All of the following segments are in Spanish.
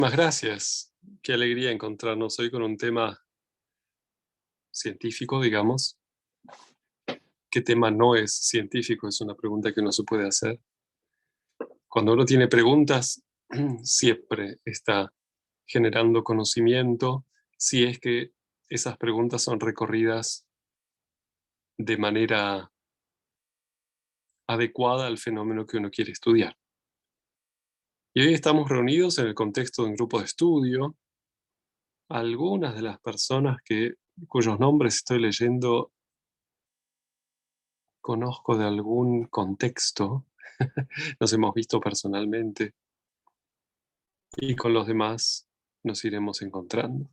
Muchas gracias. Qué alegría encontrarnos hoy con un tema científico, digamos. ¿Qué tema no es científico? Es una pregunta que uno se puede hacer. Cuando uno tiene preguntas, siempre está generando conocimiento, si es que esas preguntas son recorridas de manera adecuada al fenómeno que uno quiere estudiar. Y hoy estamos reunidos en el contexto de un grupo de estudio. Algunas de las personas cuyos nombres estoy leyendo conozco de algún contexto, nos hemos visto personalmente y con los demás nos iremos encontrando.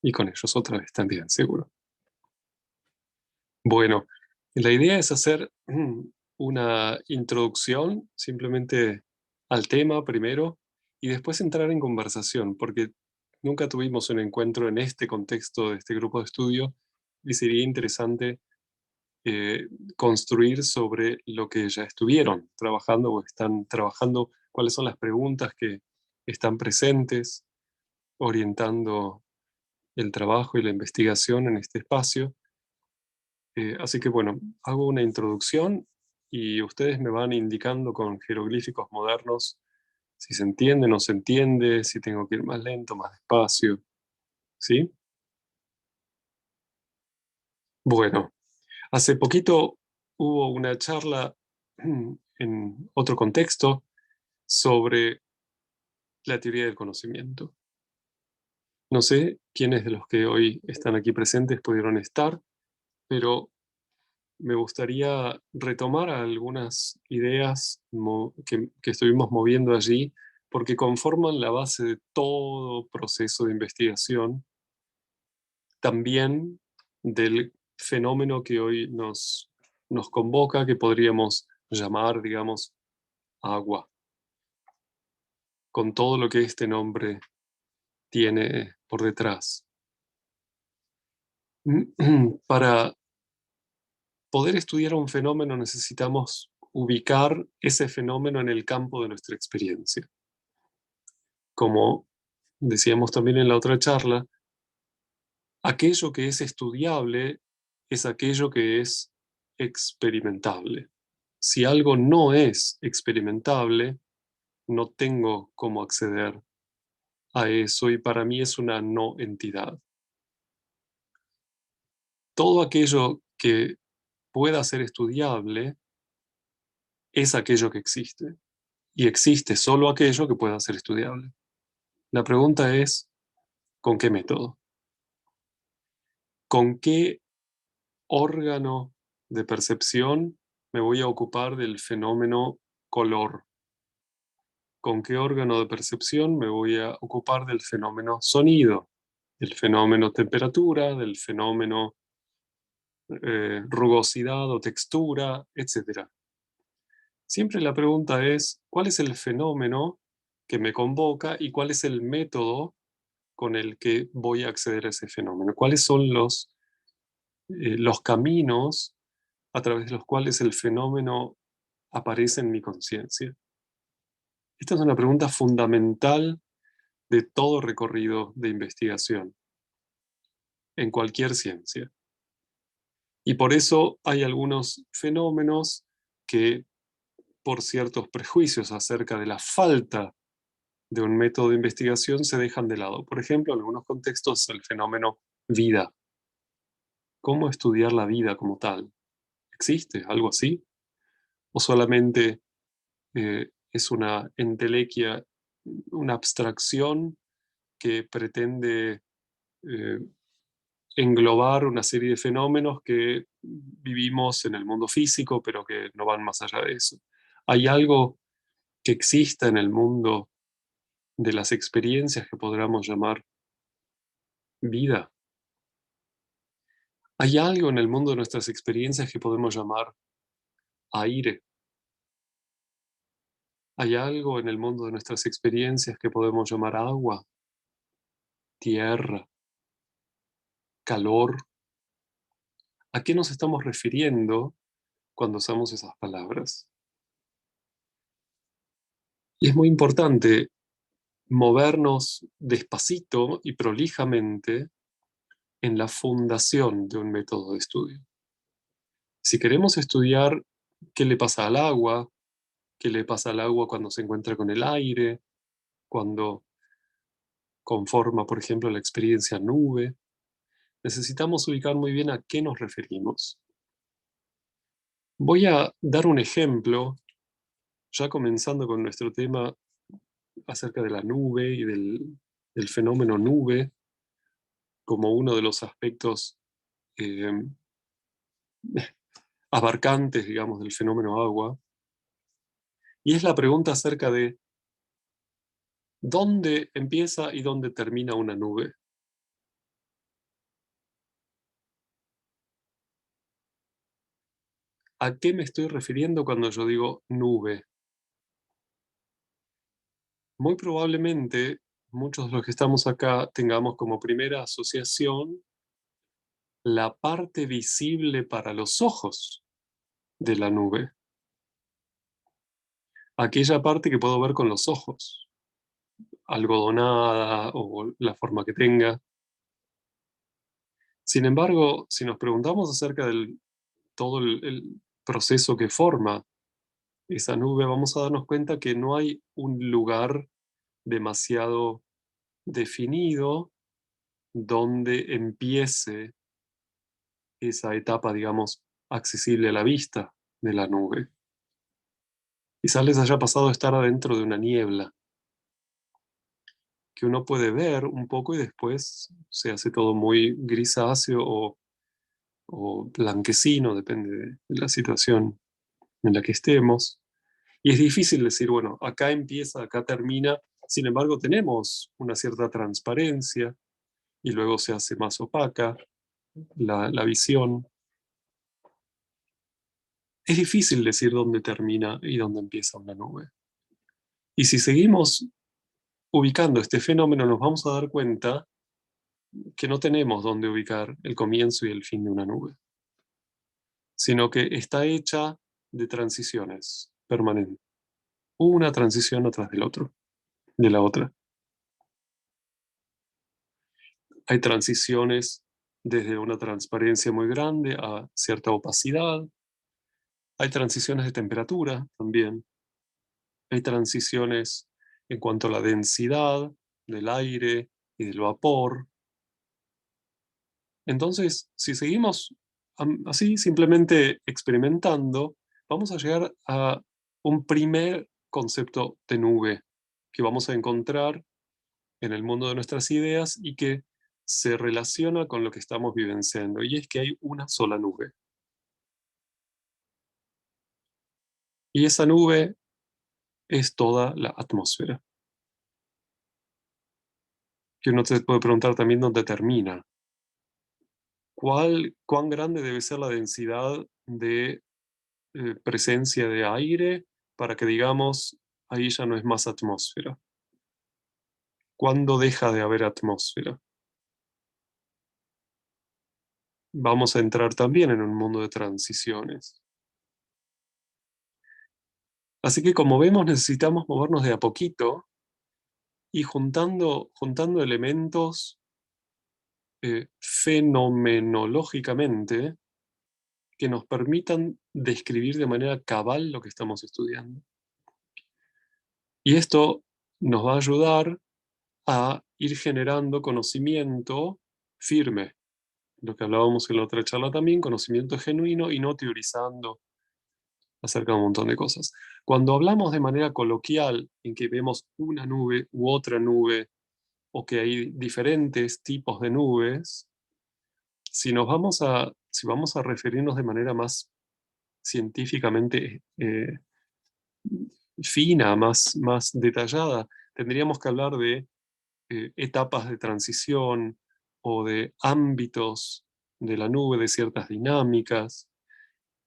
Y con ellos otra vez también, seguro. Bueno, la idea es hacer una introducción simplemente al tema primero y después entrar en conversación, porque nunca tuvimos un encuentro en este contexto de este grupo de estudio y sería interesante eh, construir sobre lo que ya estuvieron trabajando o están trabajando, cuáles son las preguntas que están presentes, orientando el trabajo y la investigación en este espacio. Así que bueno, hago una introducción y ustedes me van indicando con jeroglíficos modernos si se entiende o no se entiende, si tengo que ir más lento, más despacio, ¿sí? Bueno, hace poquito hubo una charla en otro contexto sobre la teoría del conocimiento. No sé quiénes de los que hoy están aquí presentes pudieron estar, pero me gustaría retomar algunas ideas que estuvimos moviendo allí, porque conforman la base de todo proceso de investigación, también del fenómeno que hoy nos convoca, que podríamos llamar, digamos, agua, con todo lo que este nombre tiene por detrás. Para poder estudiar un fenómeno necesitamos ubicar ese fenómeno en el campo de nuestra experiencia. Como decíamos también en la otra charla, aquello que es estudiable es aquello que es experimentable. Si algo no es experimentable, no tengo cómo acceder a eso y para mí es una no entidad. Todo aquello que pueda ser estudiable es aquello que existe y existe solo aquello que pueda ser estudiable. La pregunta es, ¿con qué método? ¿Con qué órgano de percepción me voy a ocupar del fenómeno color? ¿Con qué órgano de percepción me voy a ocupar del fenómeno sonido? Del fenómeno temperatura, del fenómeno rugosidad o textura, etcétera. Siempre la pregunta es, ¿cuál es el fenómeno que me convoca y cuál es el método con el que voy a acceder a ese fenómeno? ¿Cuáles son los caminos a través de los cuales el fenómeno aparece en mi conciencia? Esta es una pregunta fundamental de todo recorrido de investigación en cualquier ciencia. Y por eso hay algunos fenómenos que, por ciertos prejuicios acerca de la falta de un método de investigación, se dejan de lado. Por ejemplo, en algunos contextos, el fenómeno vida. ¿Cómo estudiar la vida como tal? ¿Existe algo así? ¿O solamente es una entelequia, una abstracción que pretende eh, englobar una serie de fenómenos que vivimos en el mundo físico, pero que no van más allá de eso? ¿Hay algo que exista en el mundo de las experiencias que podríamos llamar vida? ¿Hay algo en el mundo de nuestras experiencias que podemos llamar aire? ¿Hay algo en el mundo de nuestras experiencias que podemos llamar agua, tierra, calor? ¿A qué nos estamos refiriendo cuando usamos esas palabras? Y es muy importante movernos despacito y prolijamente en la fundación de un método de estudio. Si queremos estudiar qué le pasa al agua, qué le pasa al agua cuando se encuentra con el aire, cuando conforma, por ejemplo, la experiencia nube, necesitamos ubicar muy bien a qué nos referimos. Voy a dar un ejemplo, ya comenzando con nuestro tema acerca de la nube y del fenómeno nube como uno de los aspectos eh, abarcantes, digamos, del fenómeno agua. Y es la pregunta acerca de dónde empieza y dónde termina una nube. ¿A qué me estoy refiriendo cuando yo digo nube? Muy probablemente muchos de los que estamos acá tengamos como primera asociación la parte visible para los ojos de la nube, aquella parte que puedo ver con los ojos, algodonada o la forma que tenga. Sin embargo, si nos preguntamos acerca del todo el proceso que forma esa nube, vamos a darnos cuenta que no hay un lugar demasiado definido donde empiece esa etapa, digamos, accesible a la vista de la nube. Quizás les haya pasado estar adentro de una niebla, que uno puede ver un poco y después se hace todo muy grisáceo o blanquecino, depende de la situación en la que estemos. Y es difícil decir, bueno, acá empieza, acá termina. Sin embargo, tenemos una cierta transparencia y luego se hace más opaca la visión. Es difícil decir dónde termina y dónde empieza una nube. Y si seguimos ubicando este fenómeno, nos vamos a dar cuenta que no tenemos dónde ubicar el comienzo y el fin de una nube, sino que está hecha de transiciones permanentes, una transición atrás del otro, de la otra. Hay transiciones desde una transparencia muy grande a cierta opacidad. Hay transiciones de temperatura también. Hay transiciones en cuanto a la densidad del aire y del vapor. Entonces, si seguimos así simplemente experimentando, vamos a llegar a un primer concepto de nube que vamos a encontrar en el mundo de nuestras ideas y que se relaciona con lo que estamos vivenciando, y es que hay una sola nube. Y esa nube es toda la atmósfera. Que uno se puede preguntar también dónde termina. ¿Cuán grande debe ser la densidad de presencia de aire para que digamos, ahí ya no es más atmósfera? ¿Cuándo deja de haber atmósfera? Vamos a entrar también en un mundo de transiciones. Así que como vemos, necesitamos movernos de a poquito y juntando elementos fenomenológicamente que nos permitan describir de manera cabal lo que estamos estudiando. Y esto nos va a ayudar a ir generando conocimiento firme, lo que hablábamos en la otra charla también, conocimiento genuino y no teorizando acerca de un montón de cosas. Cuando hablamos de manera coloquial en que vemos una nube u otra nube, o que hay diferentes tipos de nubes, si vamos a referirnos de manera más científicamente fina, más detallada, tendríamos que hablar de etapas de transición o de ámbitos de la nube, de ciertas dinámicas.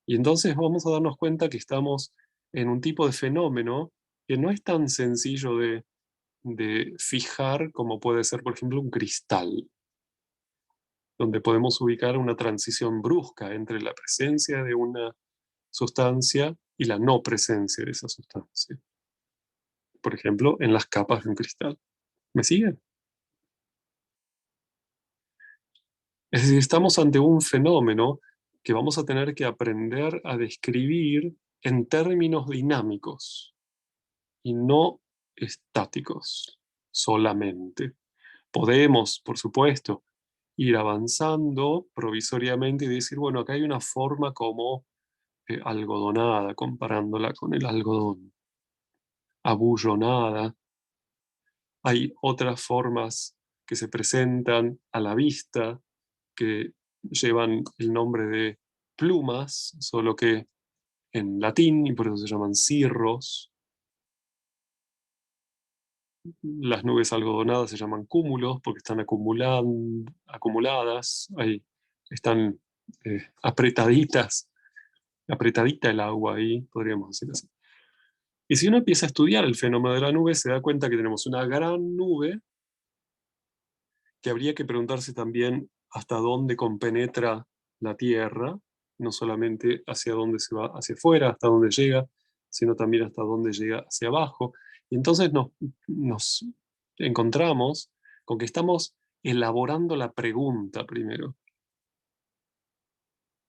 Y entonces vamos a darnos cuenta que estamos en un tipo de fenómeno que no es tan sencillo de fijar como puede ser, por ejemplo, un cristal, donde podemos ubicar una transición brusca entre la presencia de una sustancia y la no presencia de esa sustancia. por ejemplo, en las capas de un cristal. ¿Me siguen? Es decir, estamos ante un fenómeno que vamos a tener que aprender a describir en términos dinámicos y no estáticos solamente. Podemos, por supuesto, ir avanzando provisoriamente y decir, bueno, acá hay una forma como algodonada, comparándola con el algodón, abullonada. Hay otras formas que se presentan a la vista que llevan el nombre de plumas, solo que en latín, y por eso se llaman cirros. Las nubes algodonadas se llaman cúmulos porque están acumuladas, ahí están apretaditas, apretadita el agua ahí, podríamos decir así. Y si uno empieza a estudiar el fenómeno de la nube, se da cuenta que tenemos una gran nube que habría que preguntarse también hasta dónde compenetra la Tierra, no solamente hacia dónde se va hacia afuera, hasta dónde llega, sino también hasta dónde llega hacia abajo. Y entonces nos encontramos con que estamos elaborando la pregunta primero.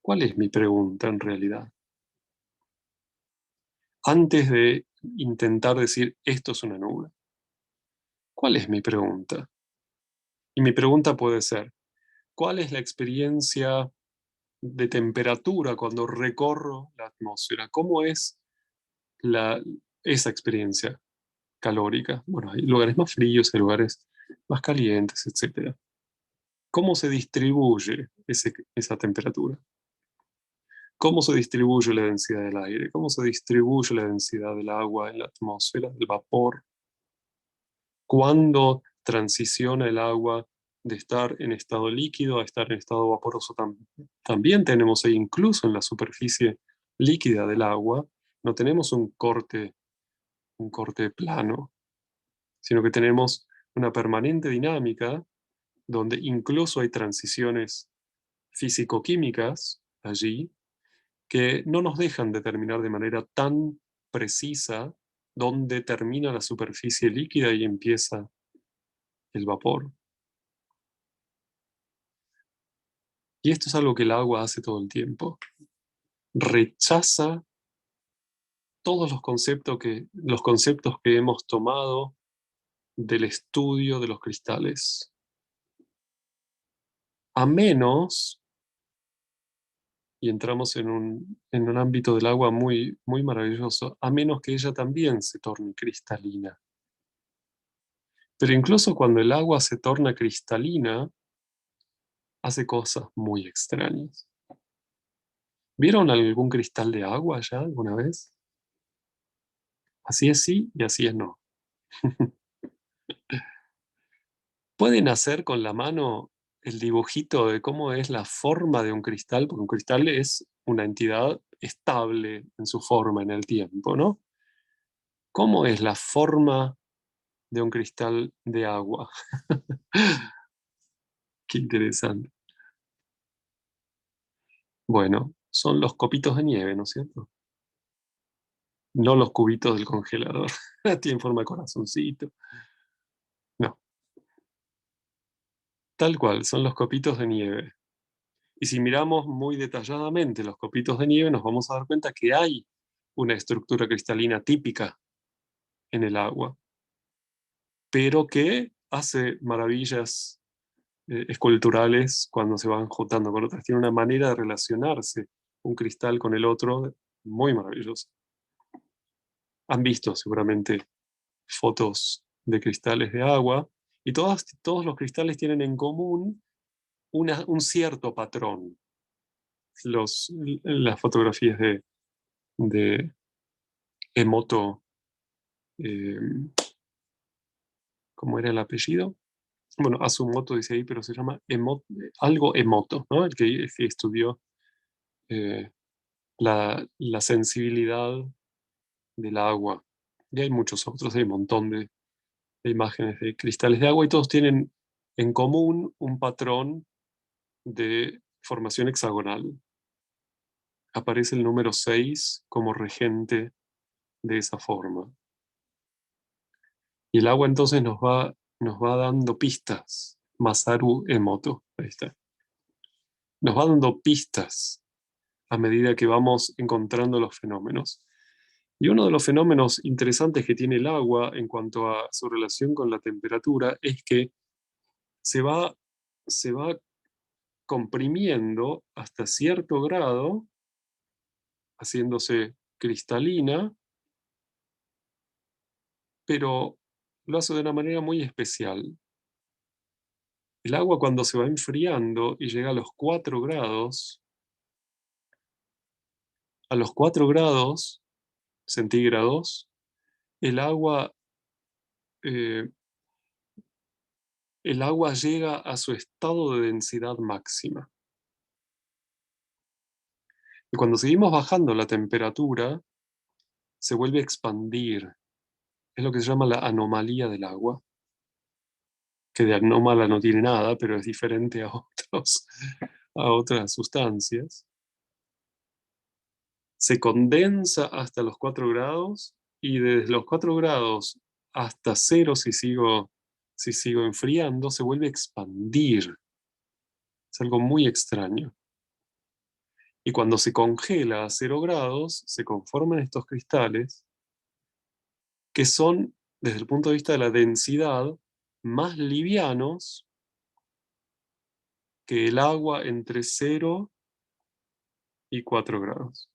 ¿Cuál es mi pregunta en realidad? Antes de intentar decir esto es una nube, ¿cuál es mi pregunta? Y mi pregunta puede ser, ¿cuál es la experiencia de temperatura cuando recorro la atmósfera? ¿Cómo es la, esa experiencia calórica? Bueno, hay lugares más fríos, hay lugares más calientes, etcétera. ¿Cómo se distribuye esa temperatura? ¿Cómo se distribuye la densidad del aire? ¿Cómo se distribuye la densidad del agua en la atmósfera, del vapor? ¿Cuándo transiciona el agua de estar en estado líquido a estar en estado vaporoso? También tenemos ahí, incluso en la superficie líquida del agua, no tenemos un corte plano, sino que tenemos una permanente dinámica donde incluso hay transiciones físico-químicas allí que no nos dejan determinar de manera tan precisa dónde termina la superficie líquida y empieza el vapor. Y esto es algo que el agua hace todo el tiempo. Rechaza todos los conceptos que hemos tomado del estudio de los cristales. A menos, y entramos en un ámbito del agua muy, muy maravilloso, a menos que ella también se torne cristalina. Pero incluso cuando el agua se torna cristalina, hace cosas muy extrañas. ¿Vieron algún cristal de agua ya alguna vez? Así es sí y así es no. ¿Pueden hacer con la mano el dibujito de cómo es la forma de un cristal? Porque un cristal es una entidad estable en su forma en el tiempo, ¿no? ¿Cómo es la forma de un cristal de agua? Qué interesante. Bueno, son los copitos de nieve, ¿no es cierto? No los cubitos del congelador. Tienen forma de corazoncito. No, tal cual, son los copitos de nieve. Y si miramos muy detalladamente los copitos de nieve, nos vamos a dar cuenta que hay una estructura cristalina típica en el agua, pero que hace maravillas esculturales cuando se van juntando con otras. Tiene una manera de relacionarse un cristal con el otro muy maravillosa. Han visto seguramente fotos de cristales de agua y todos los cristales tienen en común un cierto patrón. Las fotografías de Emoto, eh, ¿cómo era el apellido? Bueno, Asumoto dice ahí, pero se llama algo Emoto, ¿no? El que estudió eh, la sensibilidad del agua. Y hay muchos otros, hay un montón de imágenes de cristales de agua y todos tienen en común un patrón de formación hexagonal. Aparece el número 6 como regente de esa forma. Y el agua entonces nos va dando pistas. Masaru Emoto, ahí está. Nos va dando pistas a medida que vamos encontrando los fenómenos. Y uno de los fenómenos interesantes que tiene el agua en cuanto a su relación con la temperatura es que se va, se va comprimiendo hasta cierto grado, haciéndose cristalina, pero lo hace de una manera muy especial. El agua cuando se va enfriando y llega a los 4 grados centígrados, el agua, eh, el agua llega a su estado de densidad máxima. Y cuando seguimos bajando la temperatura, se vuelve a expandir. Es lo que se llama la anomalía del agua, que de anómala no tiene nada, pero es diferente a otras sustancias. Se condensa hasta los 4 grados y desde los 4 grados hasta cero, si sigo enfriando, se vuelve a expandir. Es algo muy extraño. Y cuando se congela a 0 grados, se conforman estos cristales que son, desde el punto de vista de la densidad, más livianos que el agua entre 0 y 4 grados.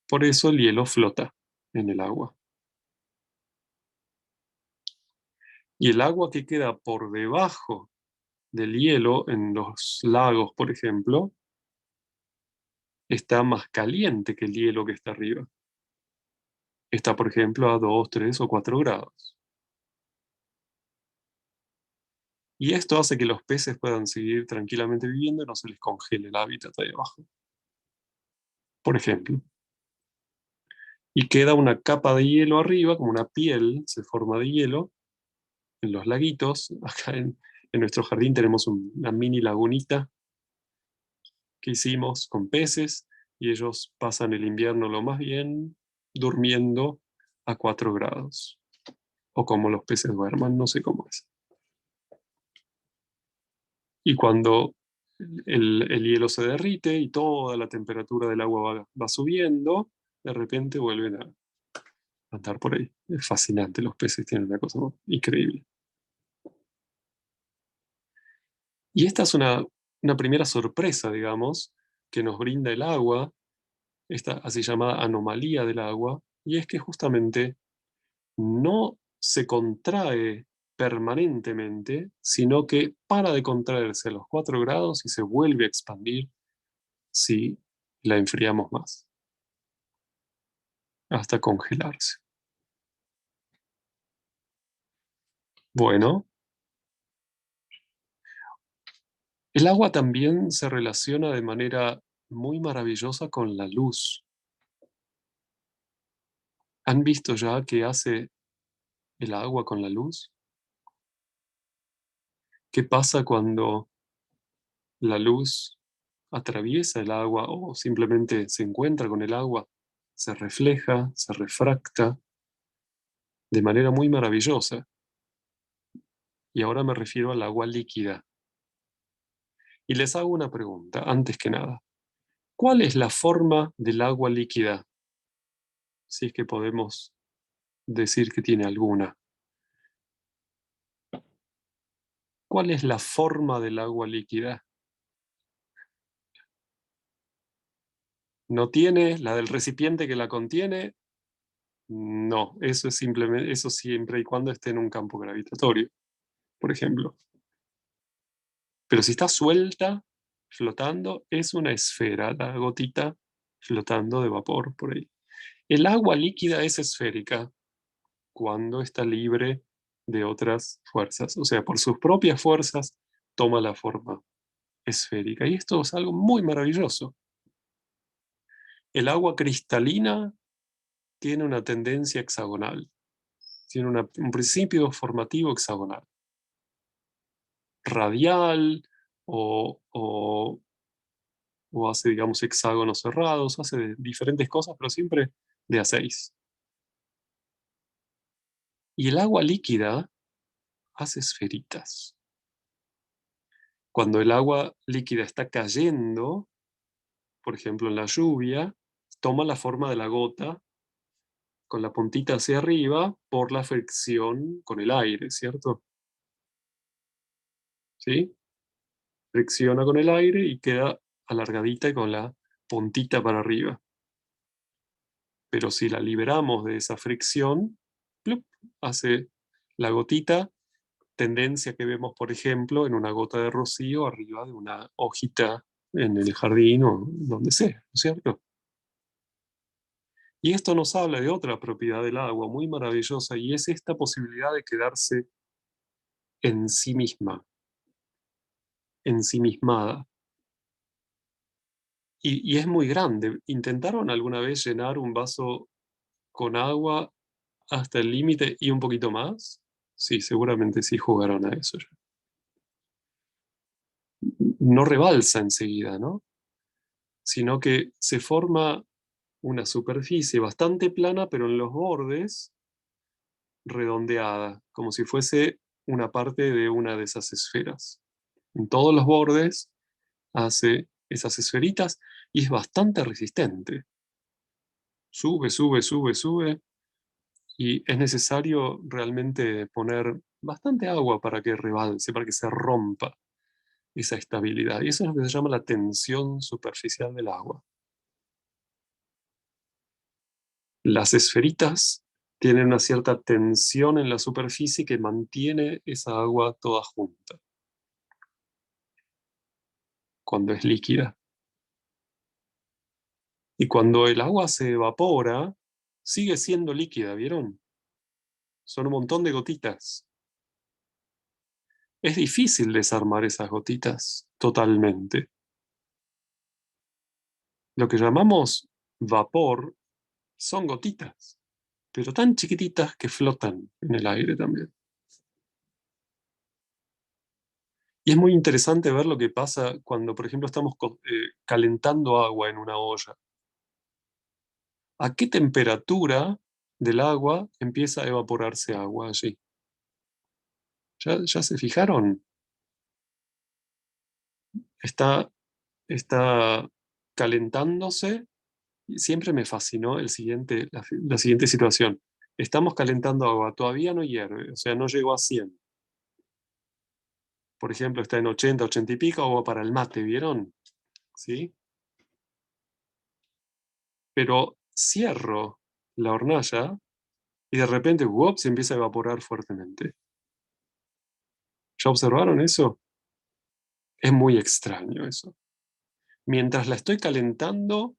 Por eso el hielo flota en el agua. Y el agua que queda por debajo del hielo, en los lagos, por ejemplo, está más caliente que el hielo que está arriba. Está, por ejemplo, a 2, 3 o 4 grados. Y esto hace que los peces puedan seguir tranquilamente viviendo y no se les congele el hábitat ahí abajo, por ejemplo. Y queda una capa de hielo arriba, como una piel, se forma de hielo en los laguitos. Acá en nuestro jardín tenemos una mini lagunita que hicimos con peces y ellos pasan el invierno lo más bien durmiendo a 4 grados. O como los peces duerman, no sé cómo es. Y cuando el hielo se derrite y toda la temperatura del agua va subiendo, de repente vuelven a andar por ahí. Es fascinante, los peces tienen una cosa increíble. Y esta es una primera sorpresa, digamos, que nos brinda el agua, esta así llamada anomalía del agua, y es que justamente no se contrae permanentemente, sino que para de contraerse a los 4 grados y se vuelve a expandir si la enfriamos más, hasta congelarse. Bueno, el agua también se relaciona de manera muy maravillosa con la luz. ¿Han visto ya qué hace el agua con la luz? ¿Qué pasa cuando la luz atraviesa el agua o simplemente se encuentra con el agua? Se refleja, se refracta de manera muy maravillosa. Y ahora me refiero al agua líquida. Y les hago una pregunta, antes que nada. ¿Cuál es la forma del agua líquida? Si es que podemos decir que tiene alguna. ¿Cuál es la forma del agua líquida? ¿No tiene la del recipiente que la contiene? No, eso es simplemente, eso siempre y cuando esté en un campo gravitatorio, por ejemplo. Pero si está suelta, flotando, es una esfera, la gotita flotando de vapor por ahí. El agua líquida es esférica cuando está libre de otras fuerzas. O sea, por sus propias fuerzas toma la forma esférica. Y esto es algo muy maravilloso. El agua cristalina tiene una tendencia hexagonal, tiene un principio formativo hexagonal, radial o hace, digamos, hexágonos cerrados, hace diferentes cosas, pero siempre de a 6. Y el agua líquida hace esferitas. Cuando el agua líquida está cayendo, por ejemplo en la lluvia, toma la forma de la gota con la puntita hacia arriba por la fricción con el aire, ¿cierto? ¿Sí? Fricciona con el aire y queda alargadita y con la puntita para arriba. Pero si la liberamos de esa fricción, ¡plup!, hace la gotita, tendencia que vemos, por ejemplo, en una gota de rocío arriba de una hojita en el jardín o donde sea, ¿no es cierto? Y esto nos habla de otra propiedad del agua muy maravillosa, y es esta posibilidad de quedarse en sí misma, ensimismada. Y es muy grande. ¿Intentaron alguna vez llenar un vaso con agua hasta el límite y un poquito más? Sí, seguramente sí jugaron a eso ya. No rebalsa enseguida, ¿no? Sino que se forma una superficie bastante plana, pero en los bordes redondeada, como si fuese una parte de una de esas esferas. En todos los bordes hace esas esferitas y es bastante resistente. Sube, sube, sube, sube, y es necesario realmente poner bastante agua para que rebalse, para que se rompa esa estabilidad. Y eso es lo que se llama la tensión superficial del agua. Las esferitas tienen una cierta tensión en la superficie que mantiene esa agua toda junta cuando es líquida. Y cuando el agua se evapora, sigue siendo líquida, ¿vieron? Son un montón de gotitas. Es difícil desarmar esas gotitas totalmente. Lo que llamamos vapor son gotitas, pero tan chiquititas que flotan en el aire también. Y es muy interesante ver lo que pasa cuando, por ejemplo, estamos calentando agua en una olla. ¿A qué temperatura del agua empieza a evaporarse agua allí? ¿Ya se fijaron? Está, está calentándose. Y siempre me fascinó la siguiente situación. Estamos calentando agua, todavía no hierve, o sea, no llegó a 100. Por ejemplo, está en 80, 80 y pico, agua para el mate, ¿vieron? ¿Sí? Pero cierro la hornalla y de repente, ¡wop!, se empieza a evaporar fuertemente. ¿Ya observaron eso? Es muy extraño eso. Mientras la estoy calentando,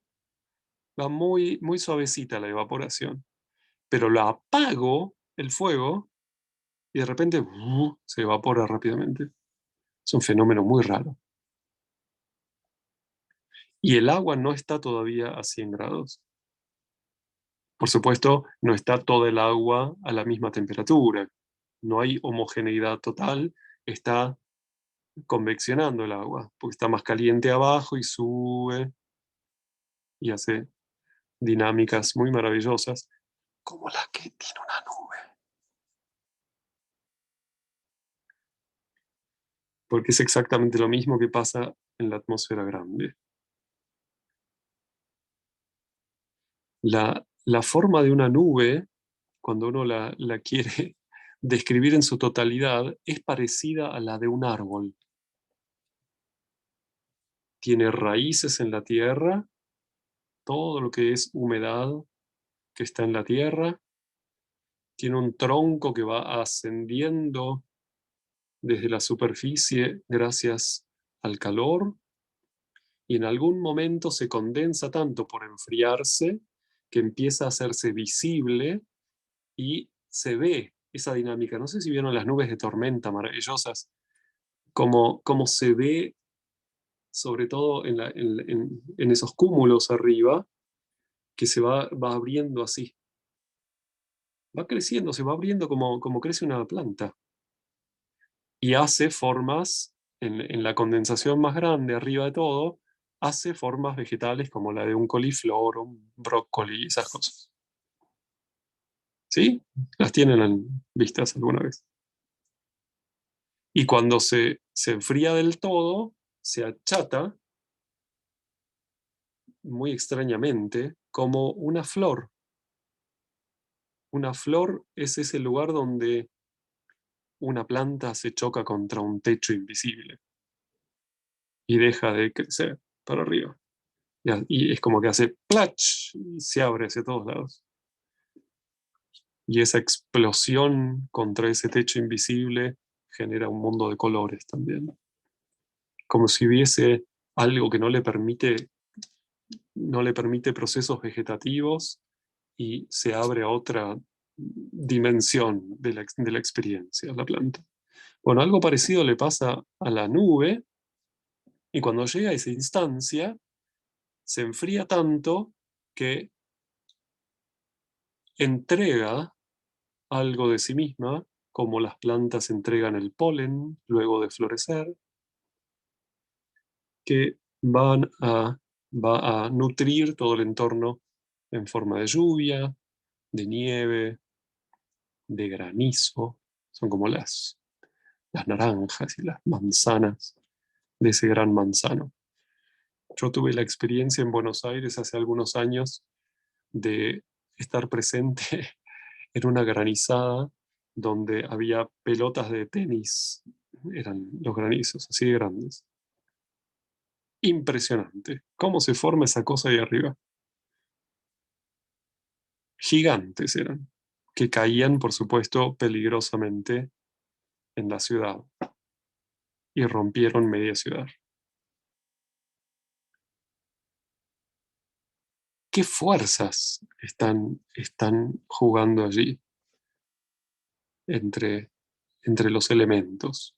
va muy, muy suavecita la evaporación. Pero la apago el fuego y de repente se evapora rápidamente. Es un fenómeno muy raro. Y el agua no está todavía a 100 grados. Por supuesto, no está toda el agua a la misma temperatura. No hay homogeneidad total. Está conveccionando el agua, porque está más caliente abajo y sube y hace dinámicas muy maravillosas, como la que tiene una nube. Porque es exactamente lo mismo que pasa en la atmósfera grande. La forma de una nube, cuando uno la quiere describir en su totalidad, es parecida a la de un árbol. Tiene raíces en la tierra, todo lo que es humedad que está en la tierra, tiene un tronco que va ascendiendo desde la superficie gracias al calor, y en algún momento se condensa tanto por enfriarse que empieza a hacerse visible y se ve esa dinámica. No sé si vieron las nubes de tormenta maravillosas, como se ve sobre todo en esos cúmulos arriba, que se va abriendo así. Va creciendo, se va abriendo como crece una planta. Y hace formas, en la condensación más grande, arriba de todo, hace formas vegetales como la de un coliflor o un brócoli, esas cosas. ¿Sí? ¿Las tienen vistas alguna vez? Y cuando se enfría del todo, se achata muy extrañamente como una flor. Una flor es ese lugar donde una planta se choca contra un techo invisible y deja de crecer para arriba. Y es como que hace plach y se abre hacia todos lados. Y esa explosión contra ese techo invisible genera un mundo de colores también. Como si hubiese algo que no le permite procesos vegetativos y se abre a otra dimensión de la experiencia, la planta. Bueno, algo parecido le pasa a la nube y cuando llega a esa instancia se enfría tanto que entrega algo de sí misma, como las plantas entregan el polen luego de florecer, que va a nutrir todo el entorno en forma de lluvia, de nieve, de granizo. Son como las naranjas y las manzanas de ese gran manzano. Yo tuve la experiencia en Buenos Aires hace algunos años de estar presente en una granizada donde había pelotas de tenis, eran los granizos, así de grandes. Impresionante. ¿Cómo se forma esa cosa ahí arriba? Gigantes eran, que caían, por supuesto, peligrosamente en la ciudad y rompieron media ciudad. ¿Qué fuerzas están jugando allí entre, entre los elementos?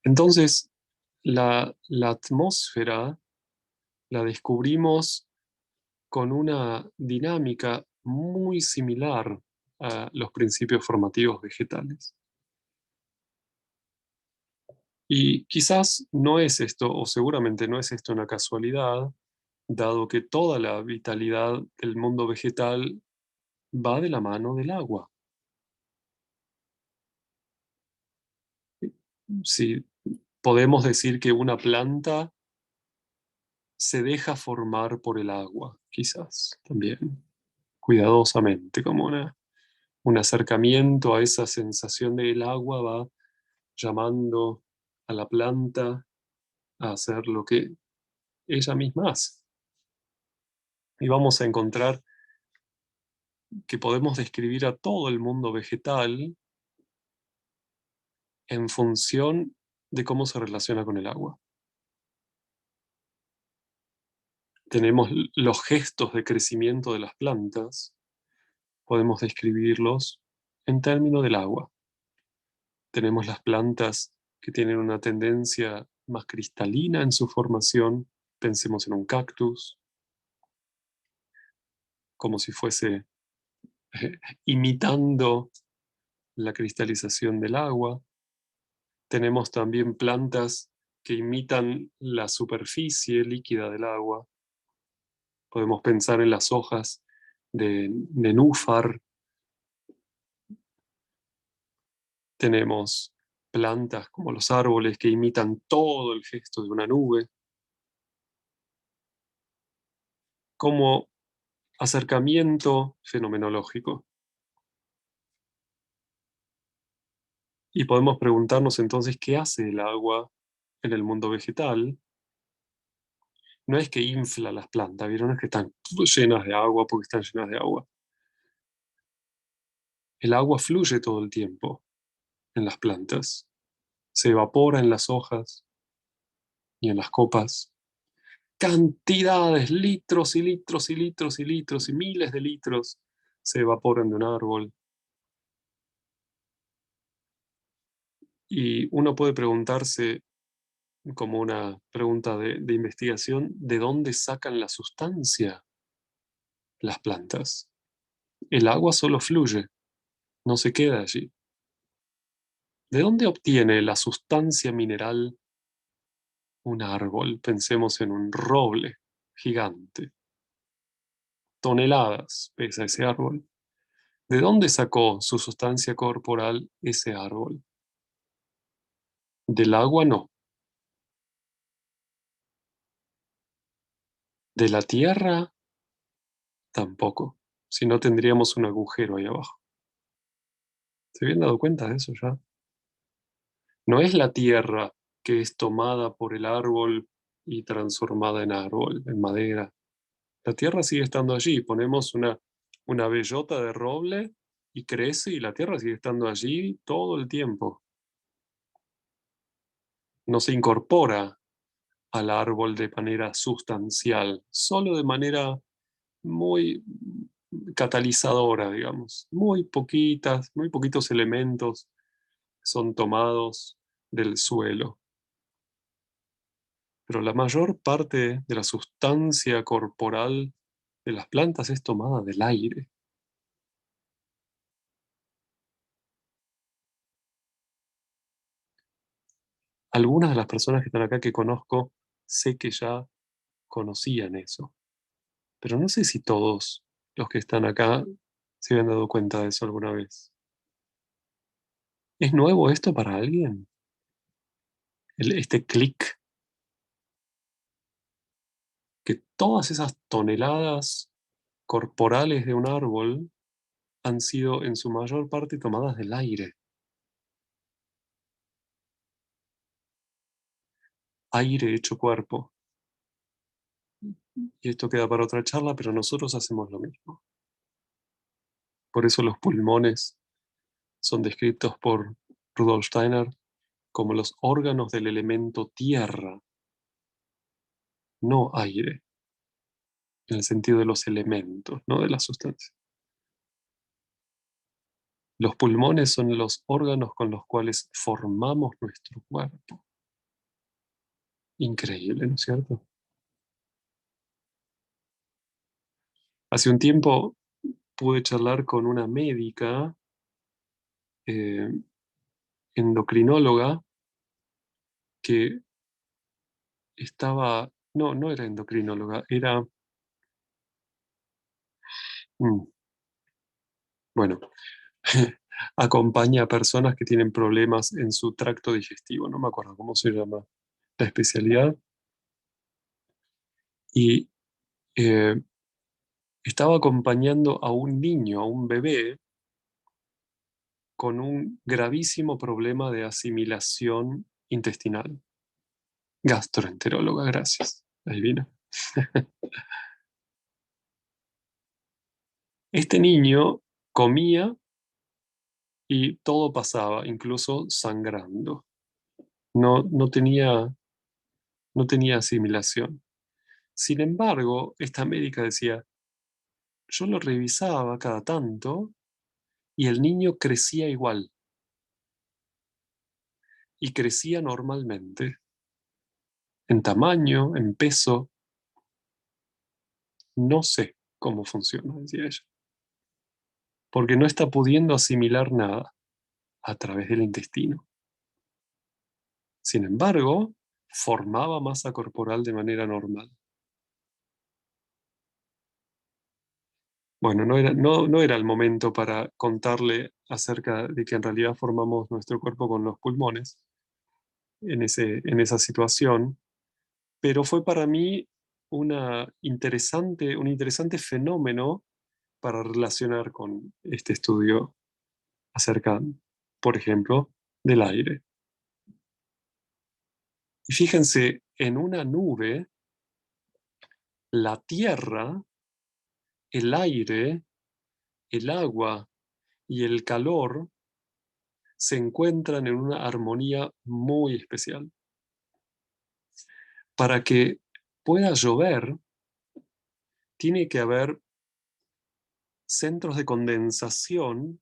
Entonces, la atmósfera la descubrimos con una dinámica muy similar a los principios formativos vegetales. Y quizás no es esto, o seguramente no es esto una casualidad, dado que toda la vitalidad del mundo vegetal va de la mano del agua. Si podemos decir que una planta se deja formar por el agua, quizás también, cuidadosamente, como un acercamiento a esa sensación del agua va llamando a la planta a hacer lo que ella misma hace. Y vamos a encontrar que podemos describir a todo el mundo vegetal en función de cómo se relaciona con el agua. Tenemos los gestos de crecimiento de las plantas, podemos describirlos en términos del agua. Tenemos las plantas que tienen una tendencia más cristalina en su formación, pensemos en un cactus, como si fuese imitando la cristalización del agua. Tenemos también plantas que imitan la superficie líquida del agua. Podemos pensar en las hojas de nenúfar. Tenemos plantas como los árboles que imitan todo el gesto de una nube, como acercamiento fenomenológico. Y podemos preguntarnos entonces qué hace el agua en el mundo vegetal. No es que infla las plantas, ¿vieron? No es que están llenas de agua porque están llenas de agua. El agua fluye todo el tiempo en las plantas, se evapora en las hojas y en las copas. Cantidades, litros y litros y litros y litros y miles de litros se evaporan de un árbol. Y uno puede preguntarse, como una pregunta de investigación, ¿de dónde sacan la sustancia las plantas? El agua solo fluye, no se queda allí. ¿De dónde obtiene la sustancia mineral un árbol? Pensemos en un roble gigante. toneladas pesa ese árbol. ¿De dónde sacó su sustancia corporal ese árbol? Del agua no. De la tierra tampoco. Si no tendríamos un agujero ahí abajo. ¿Se habían dado cuenta de eso ya? No es la tierra que es tomada por el árbol y transformada en árbol, en madera. La tierra sigue estando allí. Ponemos una bellota de roble y crece y la tierra sigue estando allí todo el tiempo. No se incorpora al árbol de manera sustancial, solo de manera muy catalizadora, digamos. Muy poquitos elementos son tomados del suelo. Pero la mayor parte de la sustancia corporal de las plantas es tomada del aire. Algunas de las personas que están acá que conozco, sé que ya conocían eso, pero no sé si todos los que están acá se habían dado cuenta de eso alguna vez. ¿Es nuevo esto para alguien? Este clic, que todas esas toneladas corporales de un árbol han sido en su mayor parte tomadas del aire. Aire hecho cuerpo. Y esto queda para otra charla, pero nosotros hacemos lo mismo. Por eso los pulmones son descritos por Rudolf Steiner como los órganos del elemento tierra, no aire, en el sentido de los elementos, no de las sustancias. Los pulmones son los órganos con los cuales formamos nuestro cuerpo. Increíble, ¿no es cierto? Hace un tiempo pude charlar con una médica eh, endocrinóloga que no era endocrinóloga, mm, bueno, acompaña a personas que tienen problemas en su tracto digestivo, no me acuerdo cómo se llama la especialidad, y eh, estaba acompañando a un niño, a un bebé, con un gravísimo problema de asimilación intestinal. Gastroenteróloga, gracias. Adivina. Este niño comía y todo pasaba, incluso sangrando. No, no tenía asimilación. Sin embargo, esta médica decía, yo lo revisaba cada tanto y el niño crecía igual y crecía normalmente, en tamaño, en peso. No sé cómo funciona, decía ella, porque no está pudiendo asimilar nada a través del intestino. Sin embargo, formaba masa corporal de manera normal. Bueno, no era el momento para contarle acerca de que en realidad formamos nuestro cuerpo con los pulmones en esa situación, pero fue para mí un interesante fenómeno para relacionar con este estudio acerca, por ejemplo, del aire. Y fíjense, en una nube, la tierra, el aire, el agua y el calor se encuentran en una armonía muy especial. Para que pueda llover, tiene que haber centros de condensación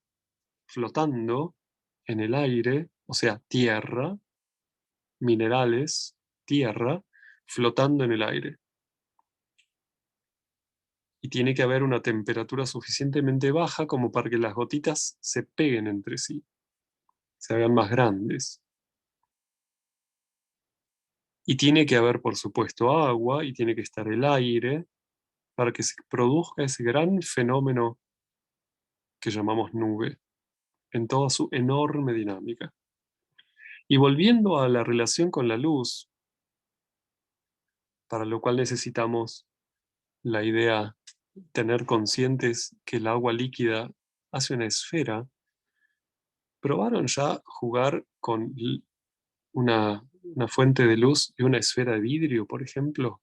flotando en el aire, o sea, tierra, minerales, tierra, flotando en el aire. Y tiene que haber una temperatura suficientemente baja como para que las gotitas se peguen entre sí, se hagan más grandes. Y tiene que haber, por supuesto, agua y tiene que estar el aire para que se produzca ese gran fenómeno que llamamos nube, en toda su enorme dinámica. Y volviendo a la relación con la luz, para lo cual necesitamos la idea, tener conscientes que el agua líquida hace una esfera, ¿probaron ya jugar con una fuente de luz y una esfera de vidrio, por ejemplo?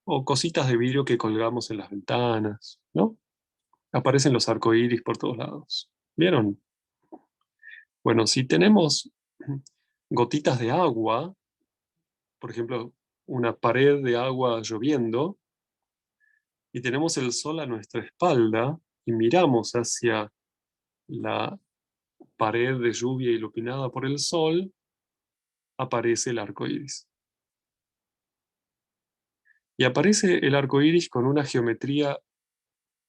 O cositas de vidrio que colgamos en las ventanas, ¿no? Aparecen los arcoíris por todos lados. ¿Vieron? Bueno, si tenemos gotitas de agua, por ejemplo, una pared de agua lloviendo, y tenemos el sol a nuestra espalda y miramos hacia la pared de lluvia iluminada por el sol, aparece el arco iris. Y aparece el arco iris con una geometría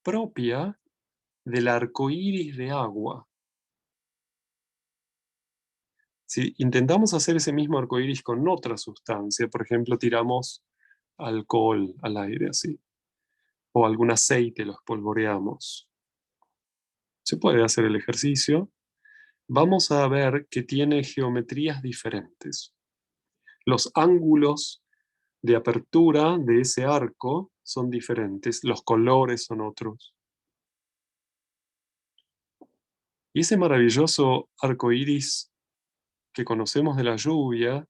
propia del arco iris de agua. Si intentamos hacer ese mismo arco iris con otra sustancia, por ejemplo, tiramos alcohol al aire así, o algún aceite, lo espolvoreamos. Se puede hacer el ejercicio. Vamos a ver que tiene geometrías diferentes. Los ángulos de apertura de ese arco son diferentes, los colores son otros. Y ese maravilloso arco iris que conocemos de la lluvia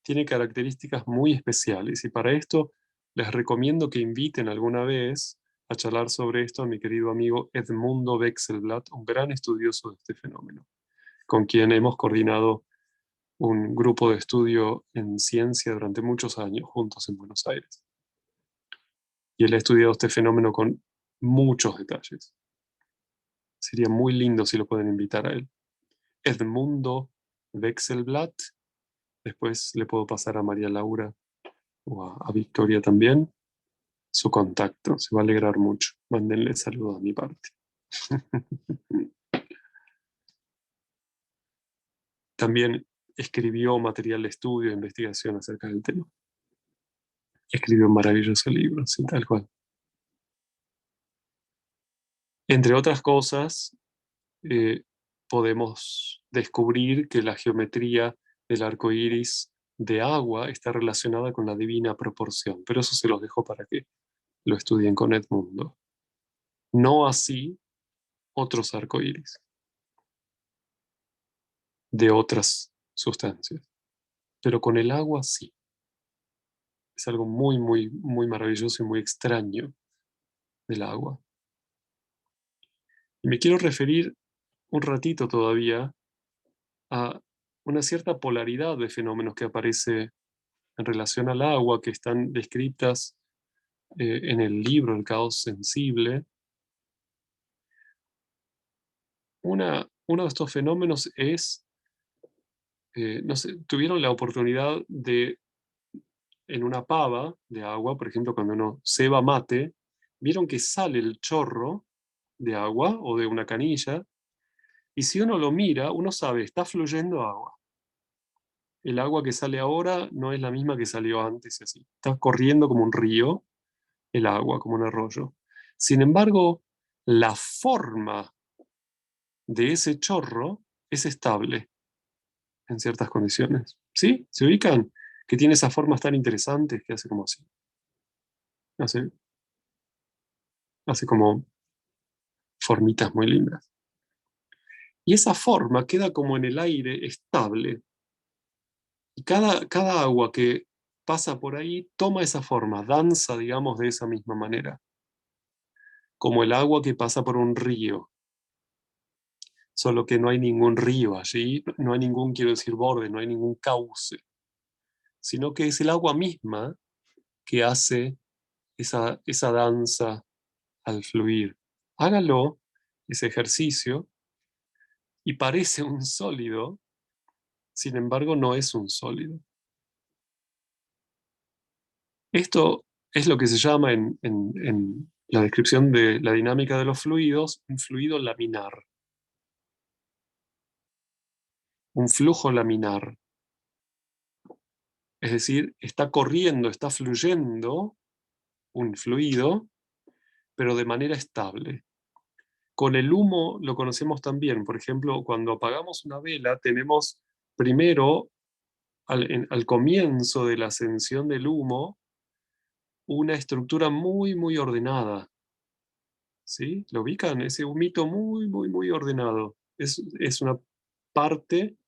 tiene características muy especiales, y para esto les recomiendo que inviten alguna vez a charlar sobre esto a mi querido amigo Edmundo Wechselblatt, un gran estudioso de este fenómeno, con quien hemos coordinado un grupo de estudio en ciencia durante muchos años juntos en Buenos Aires. Y él ha estudiado este fenómeno con muchos detalles. Sería muy lindo si lo pueden invitar a él. Edmundo Wechselblatt. Después le puedo pasar a María Laura o a Victoria también su contacto. Se va a alegrar mucho. Mándenle saludos a mi parte. También escribió material de estudio e investigación acerca del tema. Escribió un maravilloso libro, sí, tal cual. Entre otras cosas, eh, podemos descubrir que la geometría del arco iris de agua está relacionada con la divina proporción, pero eso se los dejo para que lo estudien con Edmundo. No así otros arcoíris de otras sustancias, pero con el agua sí. Es algo muy, muy, muy maravilloso y muy extraño del agua. Y me quiero referir un ratito todavía a una cierta polaridad de fenómenos que aparece en relación al agua, que están descritas en el libro El caos sensible. Uno de estos fenómenos es, no sé, tuvieron la oportunidad de, en una pava de agua, por ejemplo, cuando uno ceba mate, vieron que sale el chorro de agua o de una canilla, y si uno lo mira, uno sabe, está fluyendo agua. El agua que sale ahora no es la misma que salió antes, y así. Está corriendo como un río, el agua, como un arroyo. Sin embargo, la forma de ese chorro es estable en ciertas condiciones. ¿Sí? ¿Se ubican? Que tiene esas formas tan interesantes que hace como así. Hace, hace como formitas muy lindas. Y esa forma queda como en el aire estable. Y cada agua que pasa por ahí toma esa forma, danza, digamos, de esa misma manera. Como el agua que pasa por un río. Solo que no hay ningún río allí, no hay ningún, quiero decir, borde, no hay ningún cauce. Sino que es el agua misma que hace esa danza al fluir. Hágalo, ese ejercicio, y parece un sólido, sin embargo no es un sólido. Esto es lo que se llama en la descripción de la dinámica de los fluidos, un fluido laminar, un flujo laminar. Es decir, está corriendo, está fluyendo un fluido, pero de manera estable. Con el humo lo conocemos también. Por ejemplo, cuando apagamos una vela, tenemos primero, al comienzo de la ascensión del humo, una estructura muy, muy ordenada. ¿Sí? ¿Lo ubican? Ese humito muy, muy, muy ordenado. Es una parte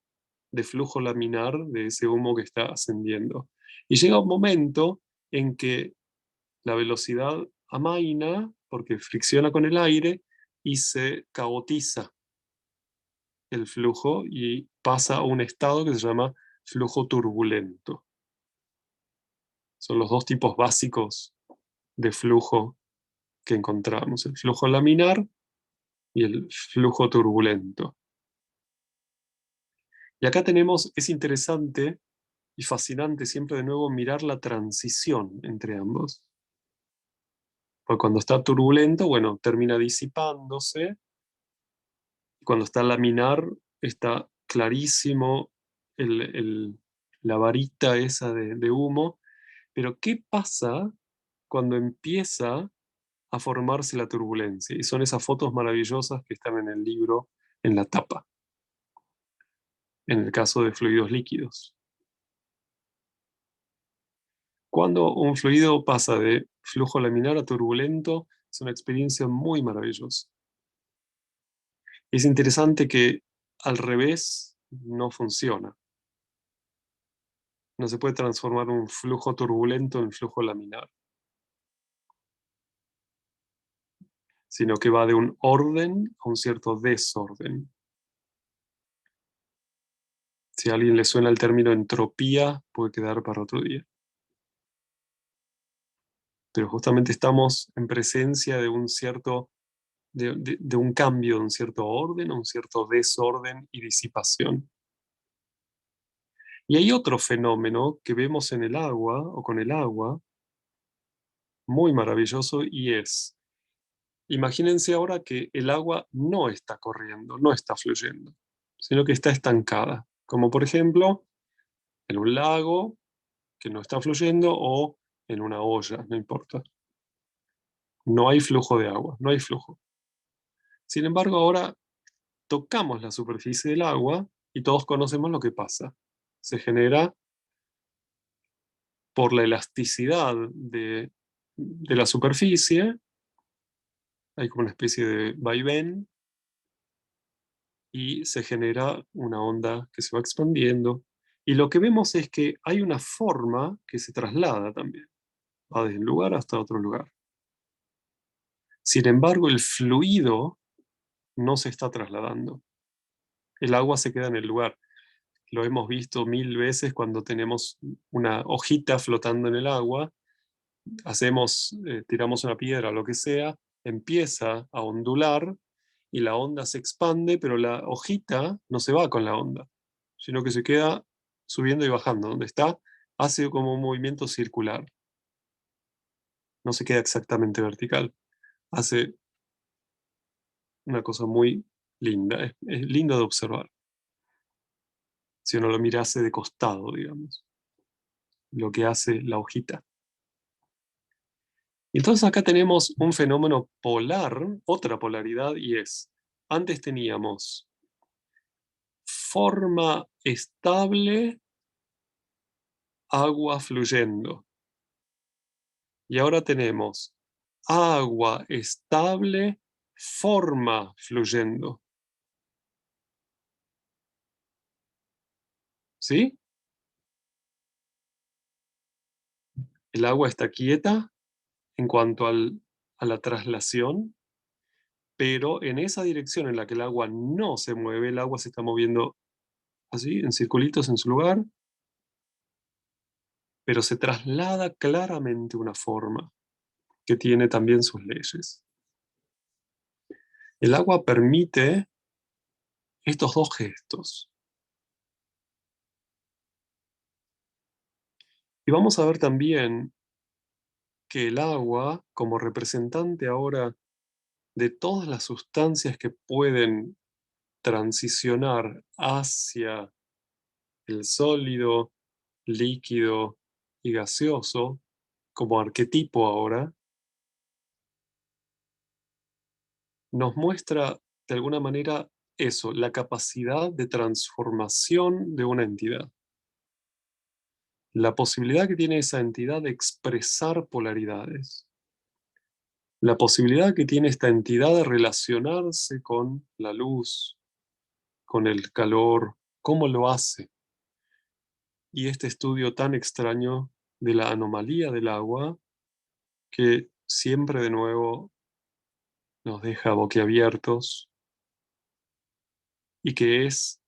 de flujo laminar de ese humo que está ascendiendo. Y llega un momento en que la velocidad amaina, porque fricciona con el aire, y se caotiza el flujo y pasa a un estado que se llama flujo turbulento. Son los dos tipos básicos de flujo que encontramos, el flujo laminar y el flujo turbulento. Y acá tenemos, es interesante y fascinante siempre de nuevo mirar la transición entre ambos. Porque cuando está turbulento, bueno, termina disipándose. Y cuando está laminar, está clarísimo la varita esa de humo. Pero ¿qué pasa cuando empieza a formarse la turbulencia? Y son esas fotos maravillosas que están en el libro, en la tapa, en el caso de fluidos líquidos. Cuando un fluido pasa de flujo laminar a turbulento, es una experiencia muy maravillosa. Es interesante que al revés no funciona. No se puede transformar un flujo turbulento en flujo laminar, sino que va de un orden a un cierto desorden. Si a alguien le suena el término entropía, puede quedar para otro día. Pero justamente estamos en presencia de un cierto, de un cambio, de un cierto orden, un cierto desorden y disipación. Y hay otro fenómeno que vemos en el agua o con el agua, muy maravilloso, y es, imagínense ahora que el agua no está corriendo, no está fluyendo, sino que está estancada, como por ejemplo en un lago que no está fluyendo o en una olla, no importa. No hay flujo de agua, no hay flujo. Sin embargo, ahora tocamos la superficie del agua y todos conocemos lo que pasa. Se genera por la elasticidad de la superficie, hay como una especie de vaivén y se genera una onda que se va expandiendo. Y lo que vemos es que hay una forma que se traslada también, va desde un lugar hasta otro lugar. Sin embargo, el fluido no se está trasladando. El agua se queda en el lugar. Lo hemos visto mil veces cuando tenemos una hojita flotando en el agua, tiramos una piedra o lo que sea, empieza a ondular y la onda se expande, pero la hojita no se va con la onda, sino que se queda subiendo y bajando. Donde está, hace como un movimiento circular. No se queda exactamente vertical. Hace una cosa muy linda. Es lindo de observar. Si uno lo mirase de costado, digamos, lo que hace la hojita. Entonces acá tenemos un fenómeno polar, otra polaridad, y es, antes teníamos forma estable, agua fluyendo. Y ahora tenemos agua estable, forma fluyendo. ¿Sí? El agua está quieta en cuanto a la traslación, pero en esa dirección en la que el agua no se mueve, el agua se está moviendo así, en circulitos en su lugar, pero se traslada claramente una forma que tiene también sus leyes. El agua permite estos dos gestos. Y vamos a ver también que el agua, como representante ahora de todas las sustancias que pueden transicionar hacia el sólido, líquido y gaseoso, como arquetipo ahora, nos muestra de alguna manera eso, la capacidad de transformación de una entidad, la posibilidad que tiene esa entidad de expresar polaridades, la posibilidad que tiene esta entidad de relacionarse con la luz, con el calor, cómo lo hace. Y este estudio tan extraño de la anomalía del agua que siempre de nuevo nos deja boquiabiertos y que es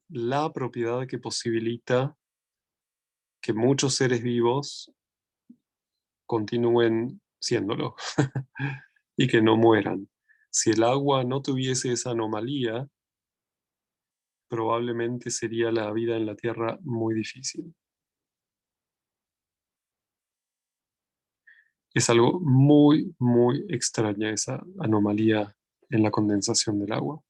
la propiedad que posibilita que muchos seres vivos continúen siéndolo y que no mueran. Si el agua no tuviese esa anomalía, probablemente sería la vida en la Tierra muy difícil. Es algo muy, muy extraña esa anomalía en la condensación del agua.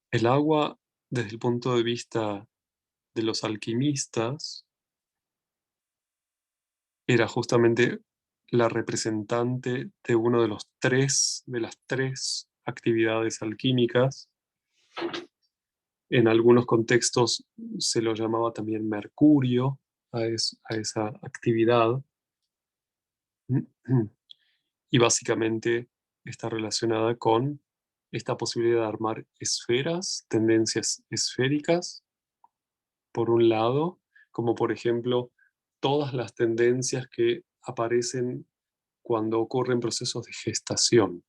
El agua, desde el punto de vista de los alquimistas, era justamente la representante de uno de de las tres actividades alquímicas. En algunos contextos se lo llamaba también mercurio a esa actividad. Y básicamente está relacionada con esta posibilidad de armar esferas, tendencias esféricas, por un lado, como por ejemplo todas las tendencias que aparecen cuando ocurren procesos de gestación.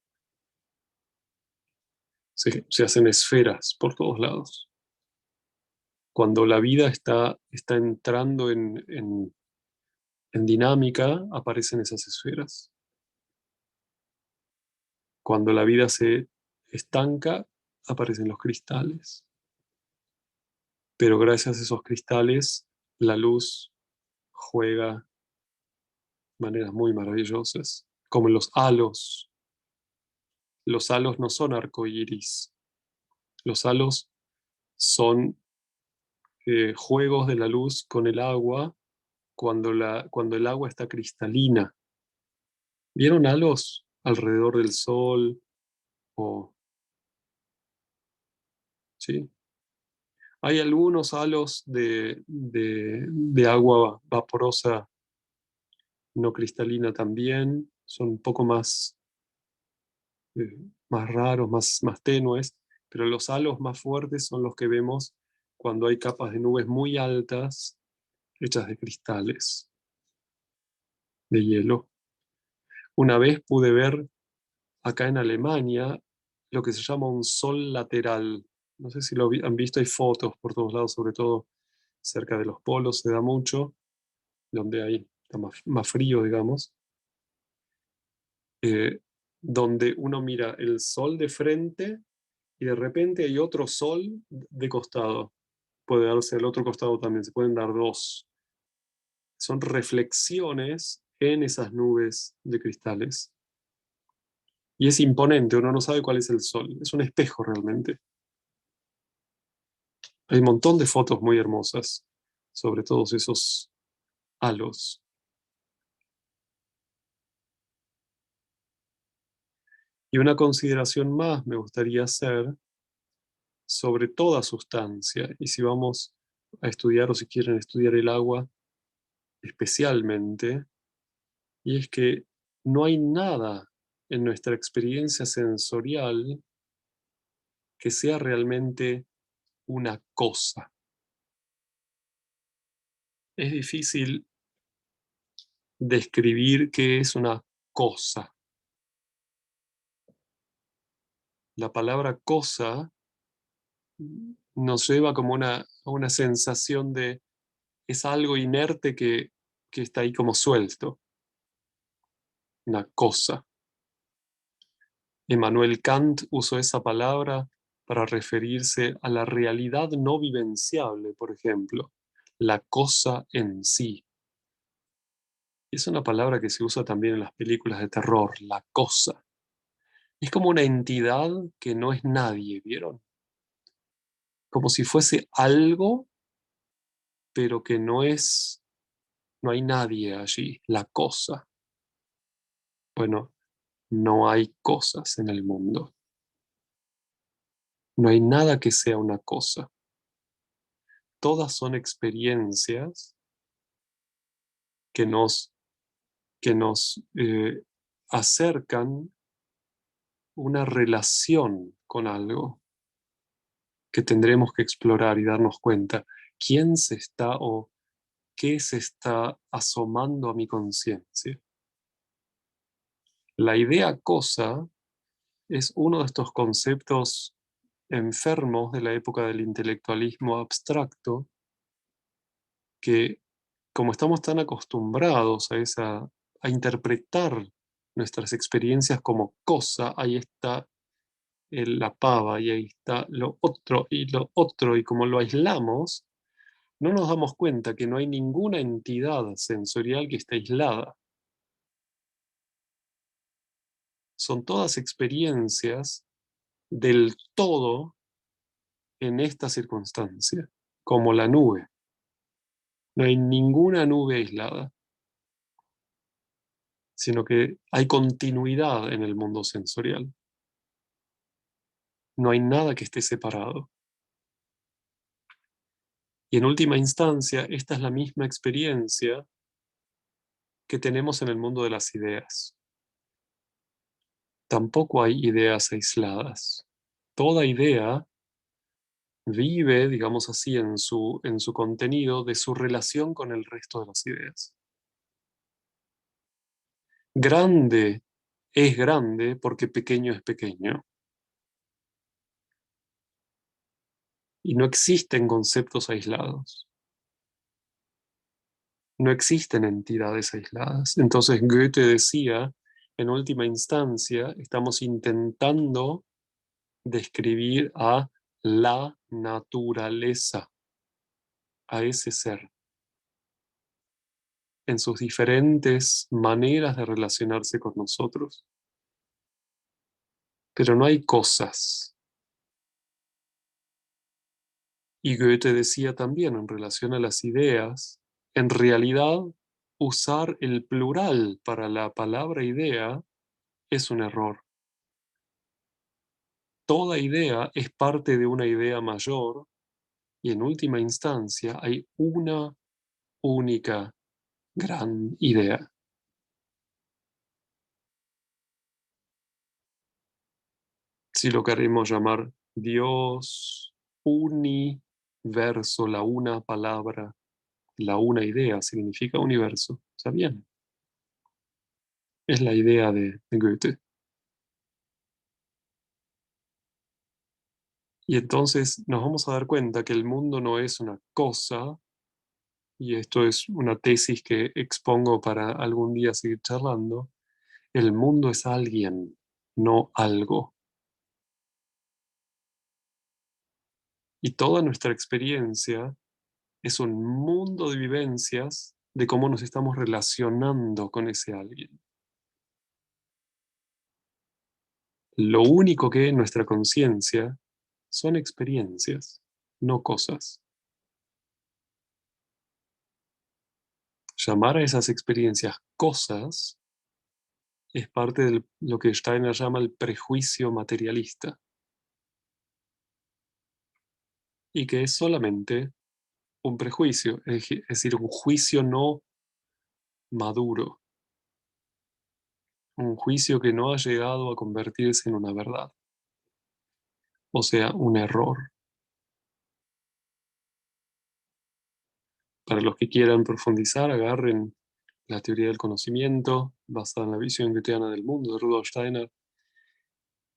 Se hacen esferas por todos lados. Cuando la vida está entrando en dinámica, aparecen esas esferas. Cuando la vida se estanca, aparecen los cristales. Pero gracias a esos cristales, la luz juega de maneras muy maravillosas, como en los halos. Los halos no son arcoíris. Los halos son juegos de la luz con el agua cuando el agua está cristalina. ¿Vieron halos alrededor del sol? O, ¿sí? Hay algunos halos de agua vaporosa no cristalina también, son un poco más raros, más tenues, pero los halos más fuertes son los que vemos cuando hay capas de nubes muy altas hechas de cristales, de hielo. Una vez pude ver acá en Alemania lo que se llama un sol lateral. No sé si han visto, hay fotos por todos lados, sobre todo cerca de los polos se da mucho, donde está más frío, digamos, eh, donde uno mira el sol de frente y de repente hay otro sol de costado. Puede darse el otro costado también, se pueden dar dos. Son reflexiones en esas nubes de cristales. Y es imponente, uno no sabe cuál es el sol. Es un espejo realmente. Hay un montón de fotos muy hermosas sobre todos esos halos. Y una consideración más me gustaría hacer sobre toda sustancia. Y si vamos a estudiar o si quieren estudiar el agua especialmente, y es que no hay nada en nuestra experiencia sensorial que sea realmente una cosa. Es difícil describir qué es una cosa. La palabra cosa nos lleva como a una sensación de es algo inerte que está ahí como suelto, una cosa. Immanuel Kant usó esa palabra para referirse a la realidad no vivenciable, por ejemplo, la cosa en sí. Es una palabra que se usa también en las películas de terror, la cosa. Es como una entidad que no es nadie, ¿vieron? Como si fuese algo, pero que no es No hay nadie allí, la cosa. Bueno, no hay cosas en el mundo. No hay nada que sea una cosa. Todas son experiencias que nos acercan una relación con algo que tendremos que explorar y darnos cuenta quién se está o qué se está asomando a mi conciencia. La idea cosa es uno de estos conceptos enfermos de la época del intelectualismo abstracto que, como estamos tan acostumbrados a interpretar nuestras experiencias como cosa, ahí está la pava y ahí está lo otro, y como lo aislamos, no nos damos cuenta que no hay ninguna entidad sensorial que esté aislada. Son todas experiencias del todo en esta circunstancia, como la nube. No hay ninguna nube aislada, sino que hay continuidad en el mundo sensorial. No hay nada que esté separado. Y en última instancia, esta es la misma experiencia que tenemos en el mundo de las ideas. Tampoco hay ideas aisladas. Toda idea vive, digamos así, en su contenido de su relación con el resto de las ideas. Grande es grande porque pequeño es pequeño. Y no existen conceptos aislados. No existen entidades aisladas. Entonces Goethe decía, en última instancia, estamos intentando describir a la naturaleza, a ese ser, en sus diferentes maneras de relacionarse con nosotros. Pero no hay cosas. Y Goethe decía también en relación a las ideas, en realidad, usar el plural para la palabra idea es un error. Toda idea es parte de una idea mayor y en última instancia hay una única gran idea. Si lo queremos llamar Dios, universo, la una palabra, la una idea significa universo. ¿Está bien? Es la idea de Goethe. Y entonces nos vamos a dar cuenta que el mundo no es una cosa, y esto es una tesis que expongo para algún día seguir charlando. El mundo es alguien, no algo. Y toda nuestra experiencia es un mundo de vivencias de cómo nos estamos relacionando con ese alguien. Lo único que en nuestra conciencia son experiencias, no cosas. Llamar a esas experiencias cosas es parte de lo que Steiner llama el prejuicio materialista, y que es solamente un prejuicio, es decir, un juicio no maduro, un juicio que no ha llegado a convertirse en una verdad, o sea, un error. Para los que quieran profundizar, agarren la teoría del conocimiento basada en la visión goetheana del mundo de Rudolf Steiner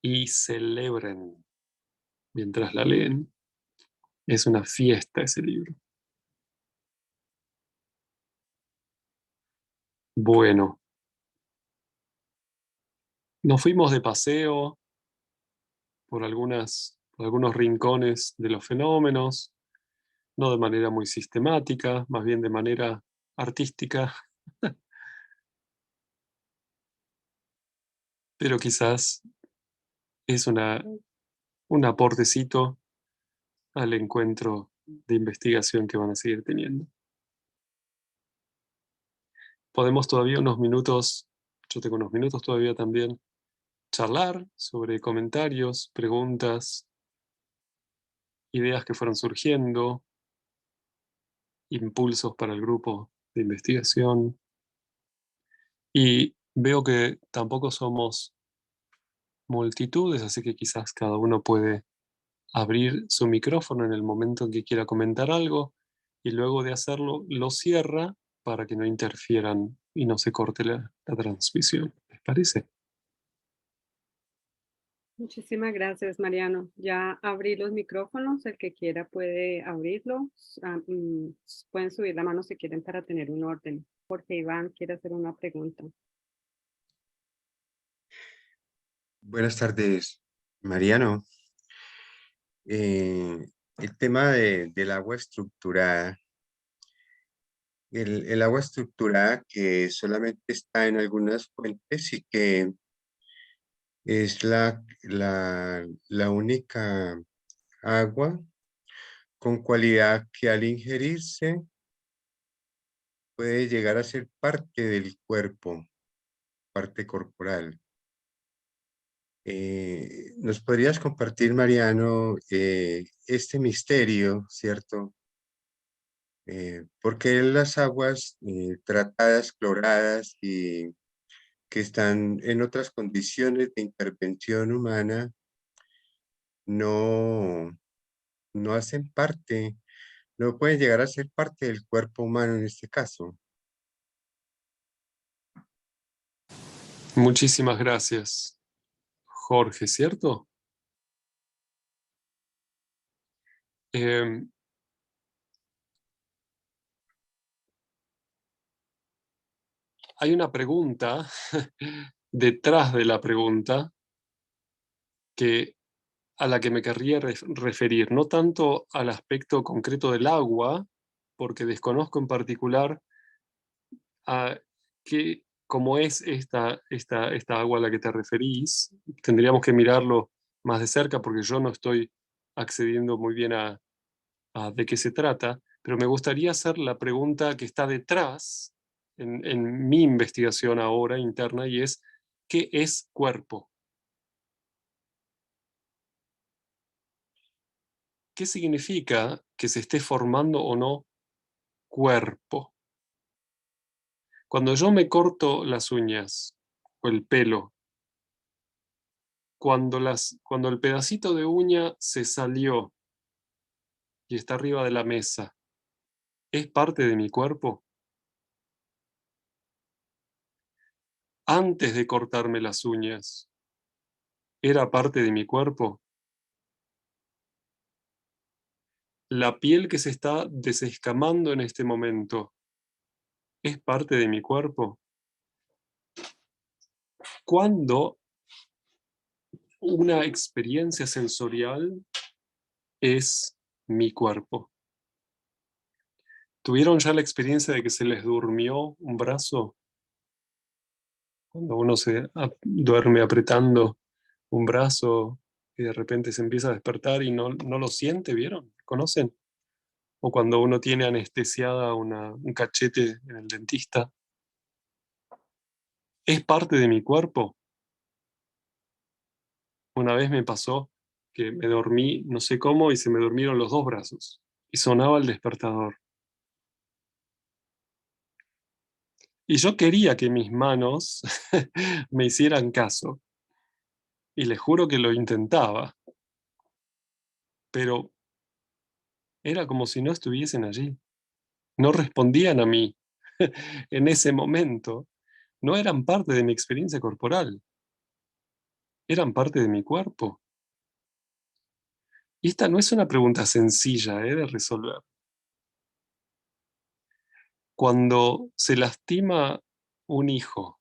y celebren mientras la leen. Es una fiesta ese libro. Bueno, nos fuimos de paseo por algunos rincones de los fenómenos, no de manera muy sistemática, más bien de manera artística, pero quizás es un aportecito al encuentro de investigación que van a seguir teniendo. podemos todavía unos minutos, yo tengo unos minutos todavía también, charlar sobre comentarios, preguntas, ideas que fueron surgiendo, impulsos para el grupo de investigación. Y veo que tampoco somos multitudes, así que quizás cada uno puede abrir su micrófono en el momento en que quiera comentar algo y luego de hacerlo lo cierra para que no interfieran y no se corte la transmisión. ¿Les parece? Muchísimas gracias, Mariano. Ya abrí los micrófonos, el que quiera puede abrirlos. Pueden subir la mano si quieren para tener un orden. Jorge Iván quiere hacer una pregunta. Buenas tardes, Mariano. El tema del agua estructurada. El agua estructurada que solamente está en algunas fuentes y que es la única agua con cualidad que al ingerirse puede llegar a ser parte del cuerpo, parte corporal. ¿Nos podrías compartir, Mariano, este misterio, cierto? ¿Por qué las aguas tratadas, cloradas y que están en otras condiciones de intervención humana no, no hacen parte, no pueden llegar a ser parte del cuerpo humano en este caso? Muchísimas gracias, Jorge, ¿cierto? Em, hay una pregunta detrás de la pregunta a la que me querría referir, no tanto al aspecto concreto del agua, porque desconozco en particular a cómo es esta agua a la que te referís. Tendríamos que mirarlo más de cerca porque yo no estoy accediendo muy bien a de qué se trata, pero me gustaría hacer la pregunta que está detrás en mi investigación ahora interna y es, ¿qué es cuerpo? ¿Qué significa que se esté formando o no cuerpo? Cuando yo me corto las uñas o el pelo, cuando el pedacito de uña se salió y está arriba de la mesa, ¿es parte de mi cuerpo? Antes de cortarme las uñas, ¿era parte de mi cuerpo? La piel que se está desescamando en este momento, ¿es parte de mi cuerpo? ¿Cuándo una experiencia sensorial es mi cuerpo? ¿Tuvieron ya la experiencia de que se les durmió un brazo? Cuando uno duerme apretando un brazo y de repente se empieza a despertar y no lo siente, ¿vieron? ¿Conocen? O cuando uno tiene anestesiada un cachete en el dentista. ¿Es parte de mi cuerpo? Una vez me pasó que me dormí, no sé cómo, y se me durmieron los dos brazos. Y sonaba el despertador. Y yo quería que mis manos me hicieran caso. Y les juro que lo intentaba. Pero era como si no estuviesen allí. No respondían a mí en ese momento. No eran parte de mi experiencia corporal. Eran parte de mi cuerpo. Y esta no es una pregunta sencilla de resolver. Cuando se lastima un hijo,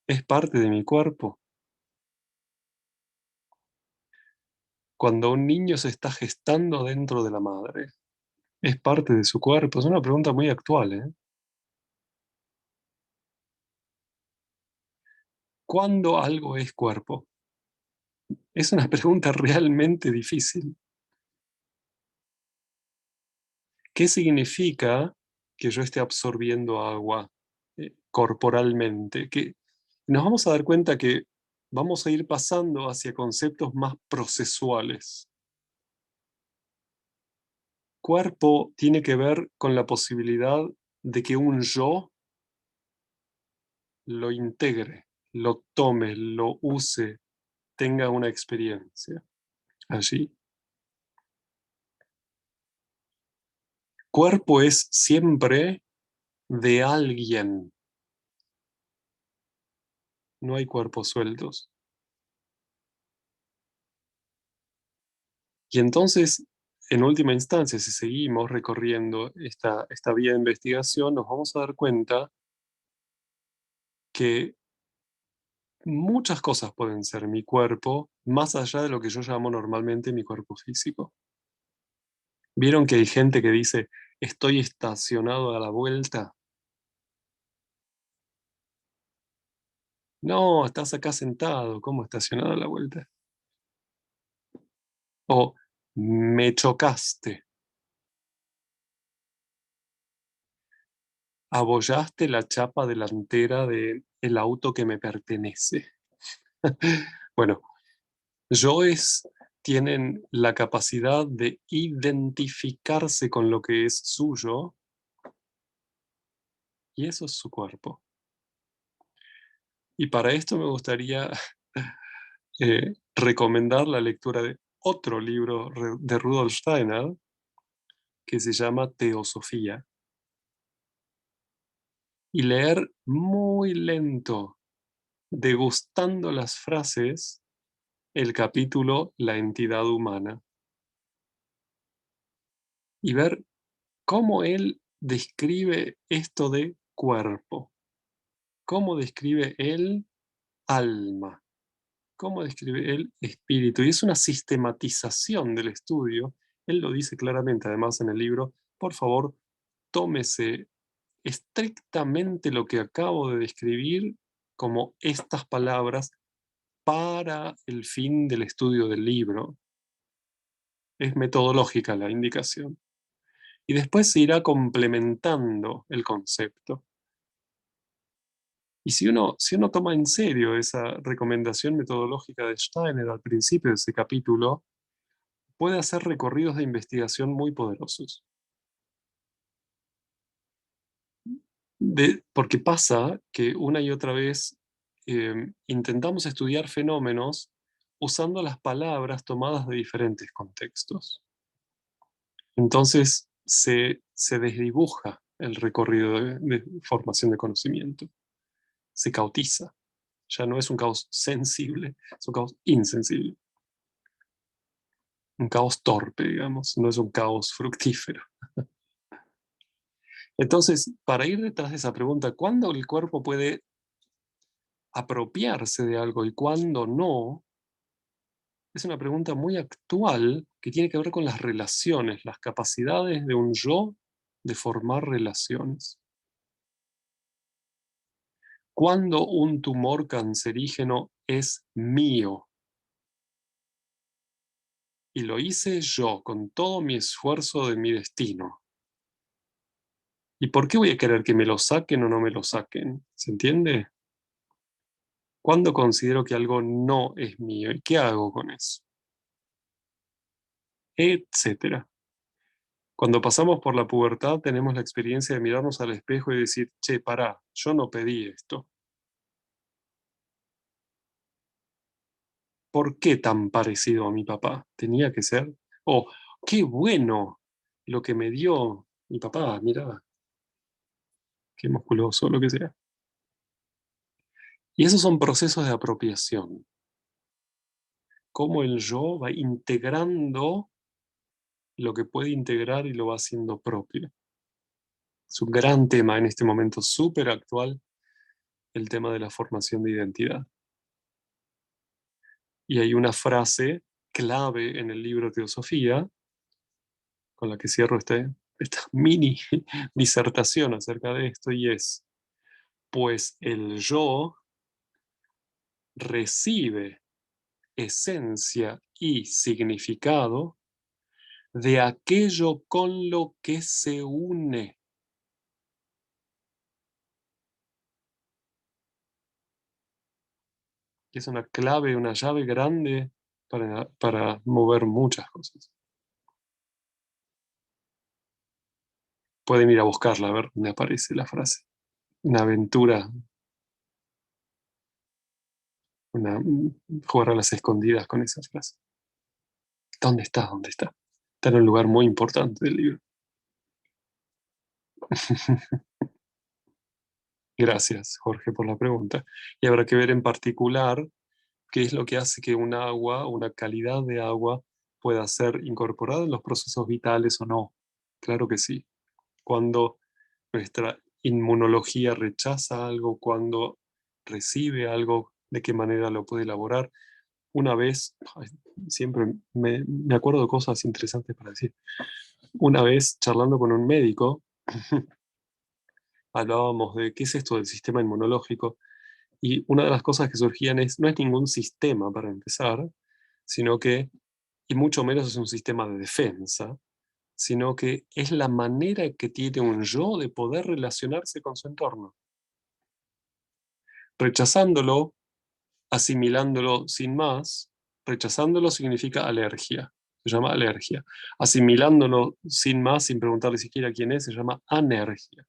¿es parte de mi cuerpo? Cuando un niño se está gestando dentro de la madre, ¿es parte de su cuerpo? Es una pregunta muy actual, ¿eh? ¿Cuándo algo es cuerpo? Es una pregunta realmente difícil. ¿Qué significa que yo esté absorbiendo agua corporalmente, que nos vamos a dar cuenta que vamos a ir pasando hacia conceptos más procesuales. Cuerpo tiene que ver con la posibilidad de que un yo lo integre, lo tome, lo use, tenga una experiencia allí. Cuerpo es siempre de alguien. No hay cuerpos sueltos. Y entonces, en última instancia, si seguimos recorriendo esta vía de investigación, nos vamos a dar cuenta que muchas cosas pueden ser mi cuerpo, más allá de lo que yo llamo normalmente mi cuerpo físico. ¿Vieron que hay gente que dice, estoy estacionado a la vuelta? No, estás acá sentado, ¿cómo estacionado a la vuelta? O me chocaste, abollaste la chapa delantera del auto que me pertenece. Bueno, yoes tienen la capacidad de identificarse con lo que es suyo y eso es su cuerpo. Y para esto me gustaría recomendar la lectura de otro libro de Rudolf Steiner que se llama Teosofía y leer muy lento, degustando las frases, el capítulo La entidad humana y ver cómo él describe esto de cuerpo, cómo describe el alma, cómo describe el espíritu. Y es una sistematización del estudio. Él lo dice claramente, además, en el libro. Por favor, tómese estrictamente lo que acabo de describir como estas palabras para el fin del estudio del libro. Es metodológica la indicación. Y después se irá complementando el concepto. Y si uno toma en serio esa recomendación metodológica de Steiner al principio de ese capítulo, puede hacer recorridos de investigación muy poderosos. Porque pasa que una y otra vez intentamos estudiar fenómenos usando las palabras tomadas de diferentes contextos. Entonces se desdibuja el recorrido de formación de conocimiento, se caotiza. Ya no es un caos sensible, es un caos insensible. Un caos torpe, digamos, no es un caos fructífero. Entonces, para ir detrás de esa pregunta, ¿cuándo el cuerpo puede apropiarse de algo y cuándo no? Es una pregunta muy actual que tiene que ver con las relaciones, las capacidades de un yo de formar relaciones. ¿Cuándo un tumor cancerígeno es mío? Y lo hice yo con todo mi esfuerzo de mi destino. ¿Y por qué voy a querer que me lo saquen o no me lo saquen? ¿Se entiende? ¿Cuándo considero que algo no es mío? ¿Y qué hago con eso? Etcétera. Cuando pasamos por la pubertad tenemos la experiencia de mirarnos al espejo y decir, che, pará, yo no pedí esto. ¿Por qué tan parecido a mi papá? Tenía que ser. Oh, qué bueno lo que me dio mi papá, mirá, qué musculoso, lo que sea. Y esos son procesos de apropiación. Cómo el yo va integrando lo que puede integrar y lo va haciendo propio. Es un gran tema en este momento súper actual, el tema de la formación de identidad. Y hay una frase clave en el libro Teosofía, con la que cierro esta mini disertación acerca de esto, y es, pues el yo recibe esencia y significado de aquello con lo que se une. que es una clave, una llave grande para mover muchas cosas. Pueden ir a buscarla, a ver dónde aparece la frase. Una aventura, jugar a las escondidas con esa frase. ¿Dónde está? ¿Dónde está? Está en un lugar muy importante del libro. Gracias, Jorge, por la pregunta. Y habrá que ver en particular qué es lo que hace que un agua, una calidad de agua, pueda ser incorporada en los procesos vitales o no. Claro que sí. Cuando nuestra inmunología rechaza algo, cuando recibe algo, de qué manera lo puede elaborar. Una vez, siempre me acuerdo de cosas interesantes para decir. Una vez, charlando con un médico, hablábamos de qué es esto del sistema inmunológico, y una de las cosas que surgían no es ningún sistema para empezar, sino que, y mucho menos es un sistema de defensa, sino que es la manera que tiene un yo de poder relacionarse con su entorno. Rechazándolo, asimilándolo sin más, rechazándolo significa alergia, se llama alergia. Asimilándolo sin más, sin preguntarle siquiera quién es, se llama anergia.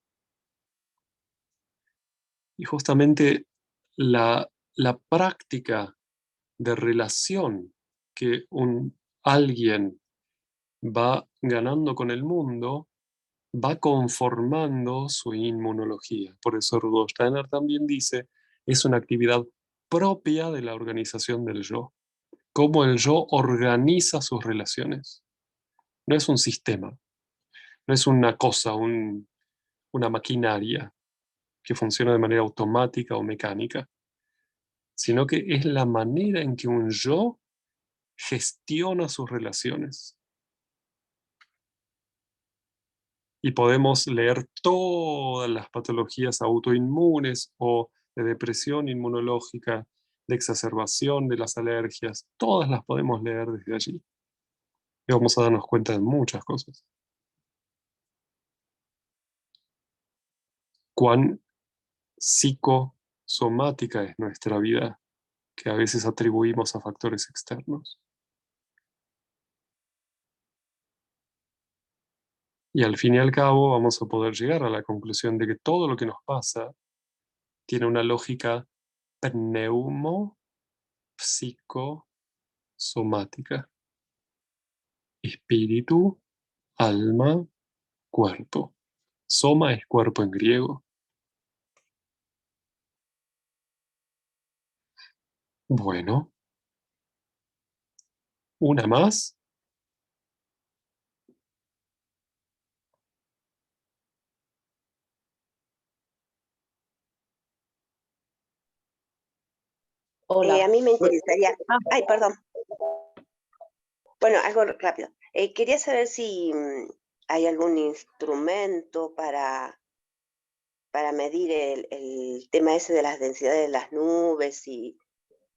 Y justamente la práctica de relación que alguien va ganando con el mundo va conformando su inmunología. Por eso Rudolf Steiner también dice, es una actividad propia de la organización del yo. Cómo el yo organiza sus relaciones. No es un sistema, no es una cosa, una maquinaria que funciona de manera automática o mecánica, sino que es la manera en que un yo gestiona sus relaciones. Y podemos leer todas las patologías autoinmunes o de depresión inmunológica, de exacerbación de las alergias, todas las podemos leer desde allí. Y vamos a darnos cuenta de muchas cosas. Cuán psicosomática es nuestra vida, que a veces atribuimos a factores externos. Y al fin y al cabo vamos a poder llegar a la conclusión de que todo lo que nos pasa tiene una lógica psicosomática. Espíritu, alma, cuerpo. Soma es cuerpo en griego. Bueno, una más. Hola. A mí me interesaría, Ah, ay, perdón, bueno, algo rápido. Quería saber si hay algún instrumento para medir el tema ese de las densidades de las nubes, y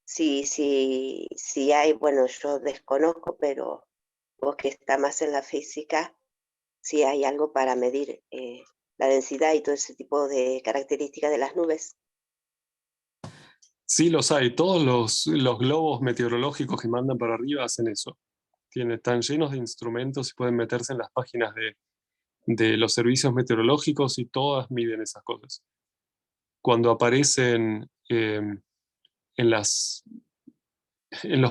si hay, bueno, yo desconozco, pero vos que está más en la física, si hay algo para medir la densidad y todo ese tipo de características de las nubes. Sí, los hay. Todos los globos meteorológicos que mandan para arriba hacen eso. Están llenos de instrumentos y pueden meterse en las páginas de los servicios meteorológicos y todas miden esas cosas. Cuando aparecen en los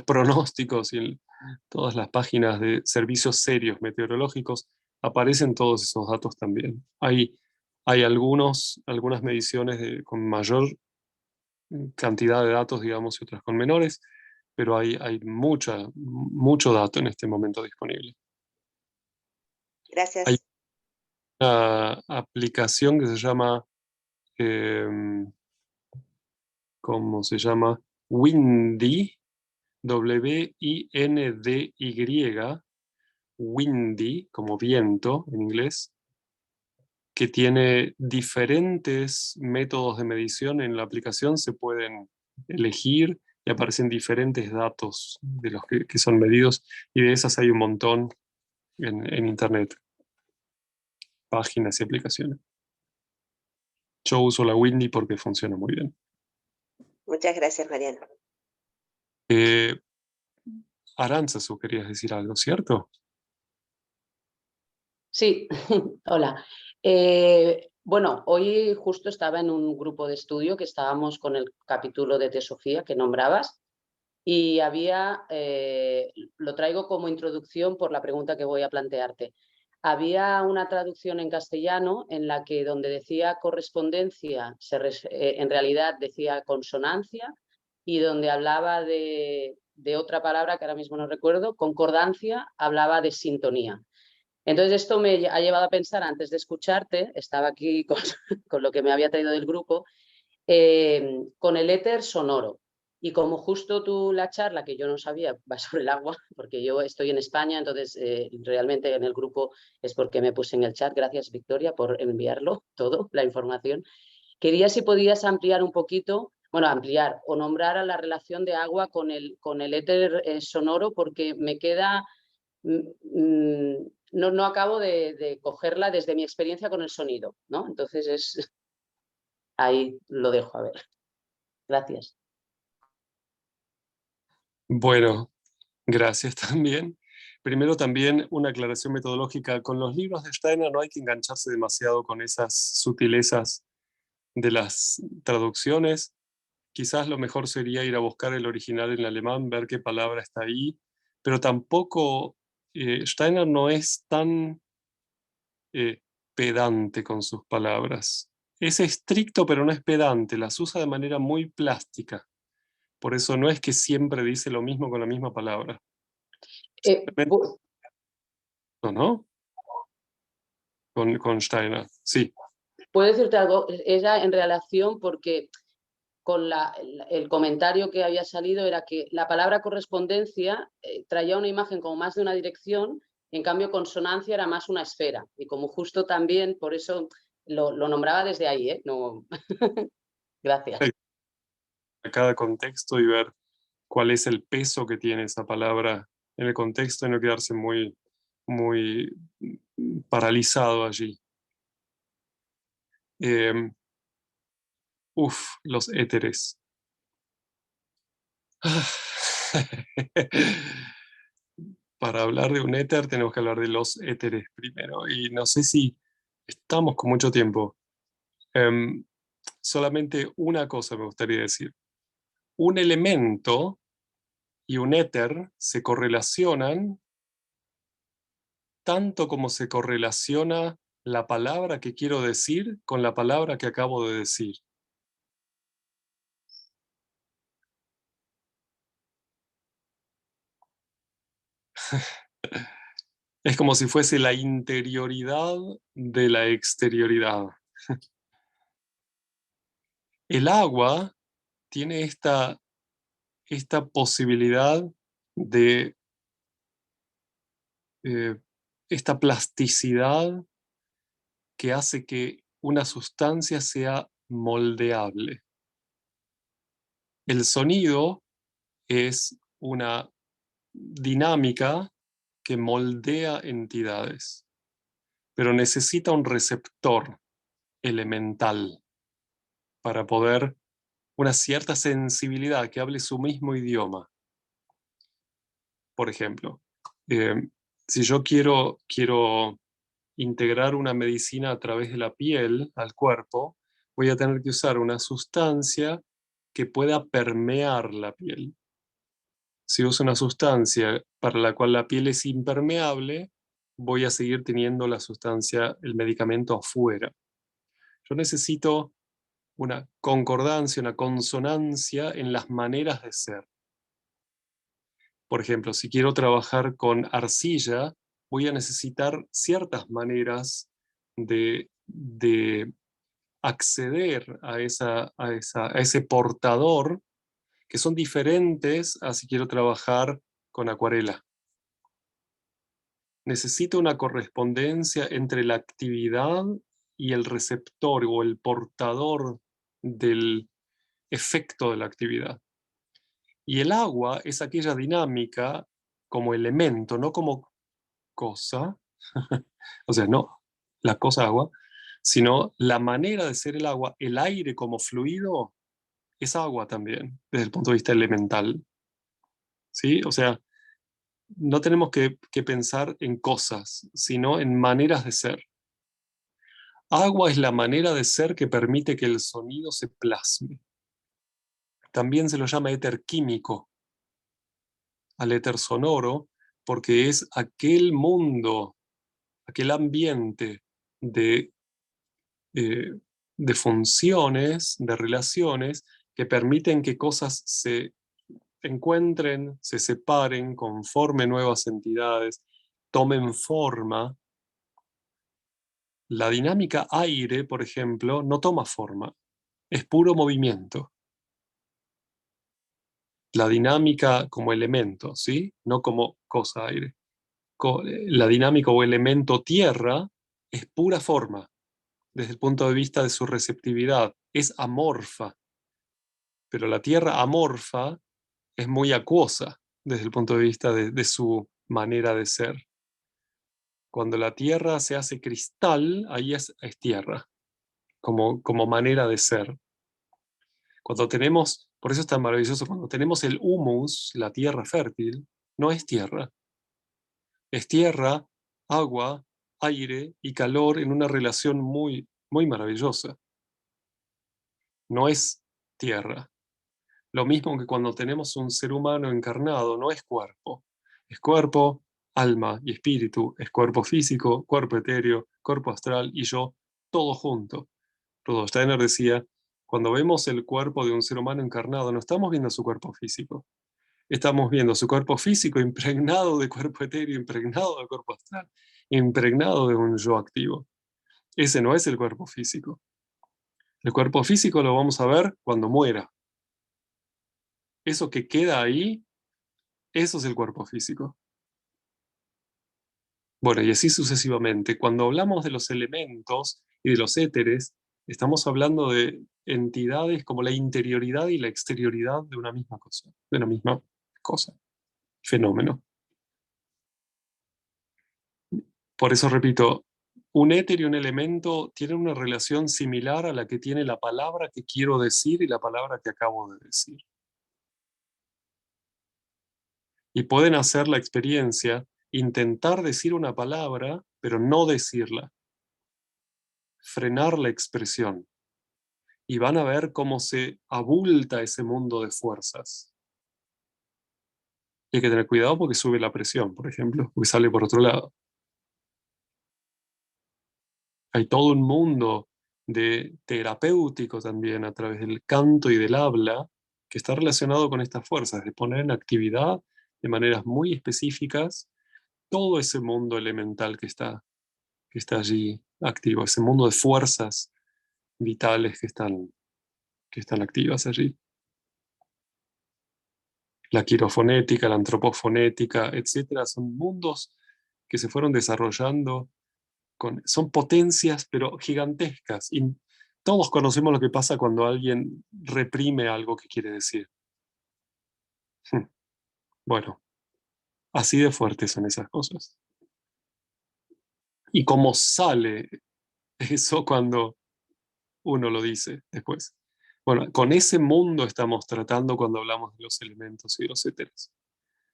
pronósticos y en todas las páginas de servicios serios meteorológicos, aparecen todos esos datos también. Hay algunas mediciones con mayor cantidad de datos, digamos, y otras con menores, pero hay mucho dato en este momento disponible. Hay Gracias. una aplicación que se llama, ¿cómo se llama? Windy, W-I-N-D-Y, Windy, como viento en inglés, que tiene diferentes métodos de medición en la aplicación, se pueden elegir y aparecen diferentes datos de los que son medidos, y de esas hay un montón en Internet, páginas y aplicaciones. Yo uso la Windy porque funciona muy bien. Muchas gracias, Mariano. Arantzazu, querías decir algo, ¿cierto? Sí, hola. Bueno, hoy justo estaba en un grupo de estudio que estábamos con el capítulo de Teosofía que nombrabas y había, lo traigo como introducción por la pregunta que voy a plantearte. Había una traducción en castellano en la que donde decía correspondencia, en realidad decía consonancia, y donde hablaba de otra palabra que ahora mismo no recuerdo, concordancia, hablaba de sintonía. Entonces esto me ha llevado a pensar, antes de escucharte, estaba aquí con lo que me había traído del grupo, con el éter sonoro. Y como justo tú la charla, que yo no sabía, va sobre el agua, porque yo estoy en España, entonces realmente en el grupo es porque me puse en el chat. Gracias, Victoria, por enviarlo todo, la información. Quería si podías ampliar un poquito, bueno, ampliar o nombrar a la relación de agua con el éter sonoro, porque me queda... no acabo de cogerla desde mi experiencia con el sonido, ¿no? Entonces ahí lo dejo, a ver. Gracias. Bueno, gracias también. Primero también una aclaración metodológica. Con los libros de Steiner no hay que engancharse demasiado con esas sutilezas de las traducciones. Quizás lo mejor sería ir a buscar el original en alemán, ver qué palabra está ahí, pero tampoco Steiner no es tan pedante con sus palabras. Es estricto, pero no es pedante, las usa de manera muy plástica. Por eso no es que siempre dice lo mismo con la misma palabra. ¿No? Con Steiner, sí. ¿Puedo decirte algo? Era en relación porque con el comentario que había salido era que la palabra correspondencia traía una imagen como más de una dirección, en cambio consonancia era más una esfera. Y como justo también, por eso lo nombraba desde ahí, ¿eh? No... Gracias. A cada contexto y ver cuál es el peso que tiene esa palabra en el contexto y no quedarse muy, muy paralizado allí. Los éteres. Para hablar de un éter tenemos que hablar de los éteres primero. Y no sé si estamos con mucho tiempo. Solamente una cosa me gustaría decir. Un elemento y un éter se correlacionan tanto como se correlaciona la palabra que quiero decir con la palabra que acabo de decir. Es como si fuese la interioridad de la exterioridad. El agua tiene esta posibilidad de esta plasticidad que hace que una sustancia sea moldeable. El sonido es una dinámica que moldea entidades, pero necesita un receptor elemental para poder una cierta sensibilidad que hable su mismo idioma. Por ejemplo, si yo quiero integrar una medicina a través de la piel al cuerpo, voy a tener que usar una sustancia que pueda permear la piel. Si uso una sustancia para la cual la piel es impermeable, voy a seguir teniendo la sustancia, el medicamento afuera. Yo necesito una concordancia, una consonancia en las maneras de ser. Por ejemplo, si quiero trabajar con arcilla, voy a necesitar ciertas maneras de acceder a ese portador que son diferentes a si quiero trabajar con acuarela. Necesito una correspondencia entre la actividad y el receptor o el portador del efecto de la actividad. Y el agua es aquella dinámica como elemento, no como cosa, o sea, no la cosa agua, sino la manera de ser el agua, el aire como fluido, es agua también, desde el punto de vista elemental. ¿sí? O sea, no tenemos que pensar en cosas, sino en maneras de ser. Agua es la manera de ser que permite que el sonido se plasme. También se lo llama éter químico al éter sonoro, porque es aquel mundo, aquel ambiente de, eh, de funciones, de relaciones, que permiten que cosas se encuentren, se separen, conformen nuevas entidades, tomen forma. La dinámica aire, por ejemplo, no toma forma, es puro movimiento. La dinámica como elemento, ¿sí? No como cosa aire. La dinámica o elemento tierra es pura forma, desde el punto de vista de su receptividad. Es amorfa, pero la tierra amorfa es muy acuosa desde el punto de vista de su manera de ser. Cuando la tierra se hace cristal, ahí es tierra, como manera de ser. Cuando tenemos, por eso es tan maravilloso, cuando tenemos el humus, la tierra fértil, no es tierra. Es tierra, agua, aire y calor en una relación muy, muy maravillosa. No es tierra. Lo mismo que cuando tenemos un ser humano encarnado, no es cuerpo. Es cuerpo, alma y espíritu. Es cuerpo físico, cuerpo etéreo, cuerpo astral y yo, todo junto. Rudolf Steiner decía, cuando vemos el cuerpo de un ser humano encarnado, no estamos viendo su cuerpo físico. Estamos viendo su cuerpo físico impregnado de cuerpo etéreo, impregnado de cuerpo astral, impregnado de un yo activo. Ese no es el cuerpo físico. El cuerpo físico lo vamos a ver cuando muera. Eso que queda ahí, eso es el cuerpo físico. Bueno, y así sucesivamente. Cuando hablamos de los elementos y de los éteres, estamos hablando de entidades como la interioridad y la exterioridad de una misma cosa, fenómeno. Por eso repito, un éter y un elemento tienen una relación similar a la que tiene la palabra que quiero decir y la palabra que acabo de decir. Y pueden hacer la experiencia, intentar decir una palabra, pero no decirla. Frenar la expresión. Y van a ver cómo se abulta ese mundo de fuerzas. Y hay que tener cuidado porque sube la presión, por ejemplo, porque sale por otro lado. Hay todo un mundo de terapéutico también a través del canto y del habla que está relacionado con estas fuerzas, de poner en actividad de maneras muy específicas todo ese mundo elemental que está allí activo, ese mundo de fuerzas vitales que están activas allí. La quirofonética, la antropofonética, etcétera, son mundos que se fueron desarrollando, son potencias pero gigantescas. Y todos conocemos lo que pasa cuando alguien reprime algo que quiere decir. Bueno, así de fuertes son esas cosas. Y cómo sale eso cuando uno lo dice después. Bueno, con ese mundo estamos tratando cuando hablamos de los elementos y de los éteres.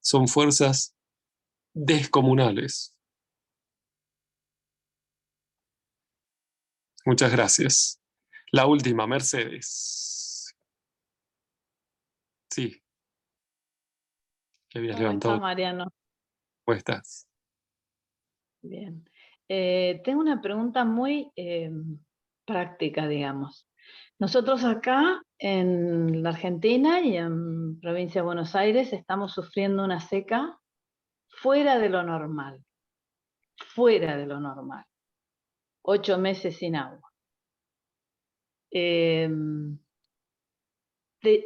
Son fuerzas descomunales. Muchas gracias. La última, Mercedes. Sí, que habías ¿Cómo está, levantado. Mariano? ¿Cómo estás? Bien. Tengo una pregunta muy práctica, digamos. Nosotros acá en la Argentina y en provincia de Buenos Aires estamos sufriendo una seca fuera de lo normal. Fuera de lo normal. 8 meses sin agua.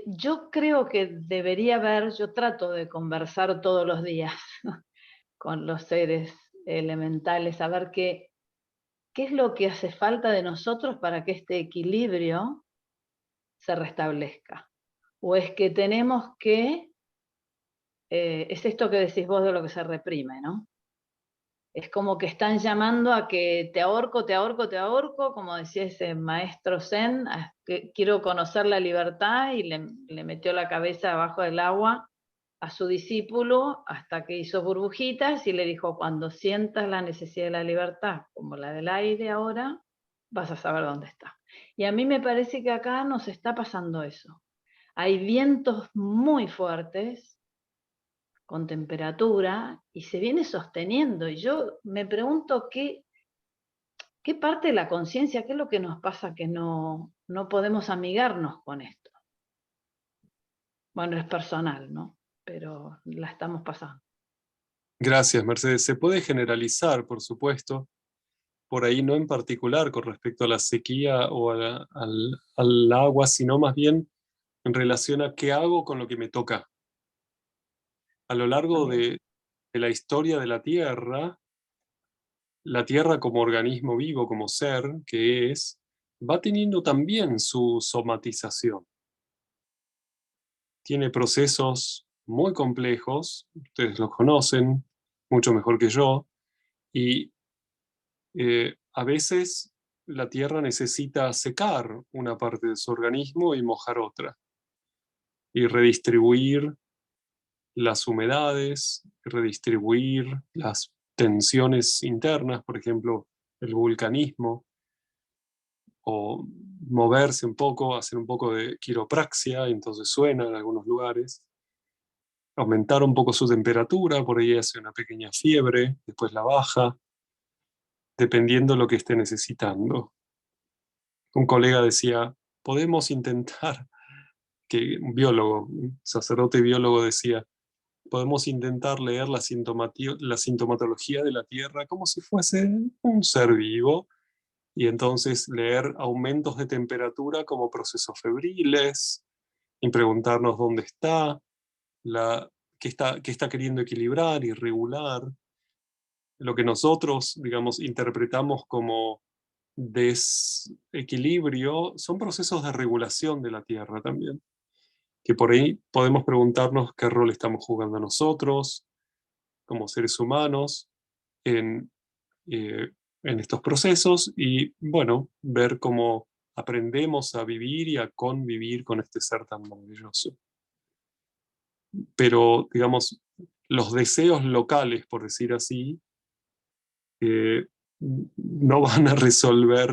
Yo creo que debería haber, yo trato de conversar todos los días con los seres elementales, a ver qué es lo que hace falta de nosotros para que este equilibrio se restablezca. O es que tenemos que, es esto que decís vos de lo que se reprime, ¿no? Es como que están llamando a que te ahorco, te ahorco, te ahorco, como decía ese maestro Zen, que quiero conocer la libertad y le metió la cabeza abajo del agua a su discípulo hasta que hizo burbujitas y le dijo, cuando sientas la necesidad de la libertad, como la del aire ahora, vas a saber dónde está. Y a mí me parece que acá nos está pasando eso. Hay vientos muy fuertes, con temperatura, y se viene sosteniendo. Y yo me pregunto qué parte de la conciencia, qué es lo que nos pasa que no podemos amigarnos con esto. Bueno, es personal, ¿no? Pero la estamos pasando. Gracias, Mercedes. Se puede generalizar, por supuesto, por ahí no en particular con respecto a la sequía o al agua, sino más bien en relación a qué hago con lo que me toca. A lo largo de la historia de la Tierra como organismo vivo, como ser que es, va teniendo también su somatización. Tiene procesos muy complejos, ustedes los conocen mucho mejor que yo, y a veces la Tierra necesita secar una parte de su organismo y mojar otra, y redistribuir las humedades, redistribuir las tensiones internas, por ejemplo, el vulcanismo, o moverse un poco, hacer un poco de quiropraxia, entonces suena en algunos lugares, aumentar un poco su temperatura, por ahí hace una pequeña fiebre, después la baja, dependiendo de lo que esté necesitando. Un colega decía, podemos intentar, que un biólogo, un sacerdote biólogo decía, podemos intentar leer la sintomatología de la Tierra como si fuese un ser vivo, y entonces leer aumentos de temperatura como procesos febriles, y preguntarnos dónde está, qué está queriendo equilibrar y regular. Lo que nosotros, digamos, interpretamos como desequilibrio son procesos de regulación de la Tierra también, que por ahí podemos preguntarnos qué rol estamos jugando nosotros como seres humanos en, eh, en estos procesos y, bueno, ver cómo aprendemos a vivir y a convivir con este ser tan maravilloso. Pero, digamos, los deseos locales, por decir así, no van a resolver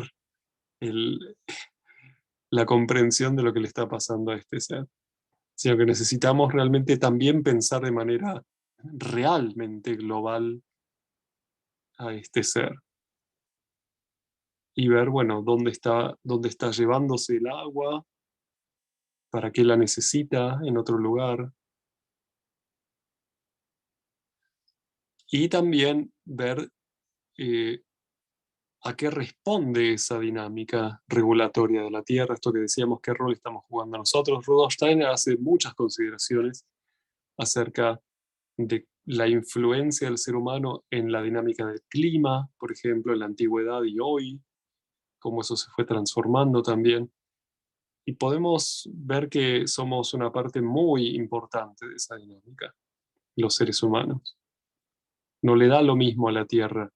el, la comprensión de lo que le está pasando a este ser, sino que necesitamos realmente también pensar de manera realmente global a este ser y ver, bueno, dónde está llevándose el agua, para qué la necesita en otro lugar, y también ver a qué responde esa dinámica regulatoria de la Tierra, esto que decíamos, qué rol estamos jugando nosotros. Rudolf Steiner hace muchas consideraciones acerca de la influencia del ser humano en la dinámica del clima, por ejemplo, en la antigüedad y hoy, cómo eso se fue transformando también. Y podemos ver que somos una parte muy importante de esa dinámica, los seres humanos. No le da lo mismo a la Tierra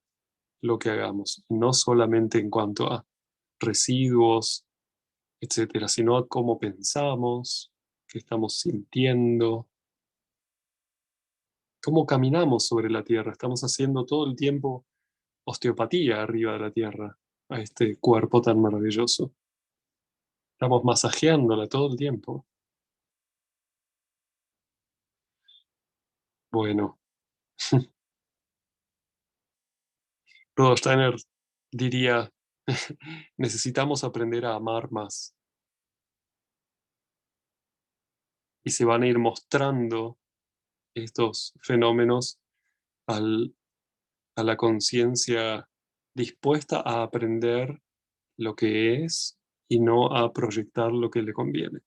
lo que hagamos, no solamente en cuanto a residuos, etcétera, sino a cómo pensamos, qué estamos sintiendo, cómo caminamos sobre la Tierra. Estamos haciendo todo el tiempo osteopatía arriba de la Tierra, a este cuerpo tan maravilloso. Estamos masajeándola todo el tiempo. Bueno, Rudolf Steiner diría, necesitamos aprender a amar más. Y se van a ir mostrando estos fenómenos a la conciencia dispuesta a aprender lo que es y no a proyectar lo que le conviene.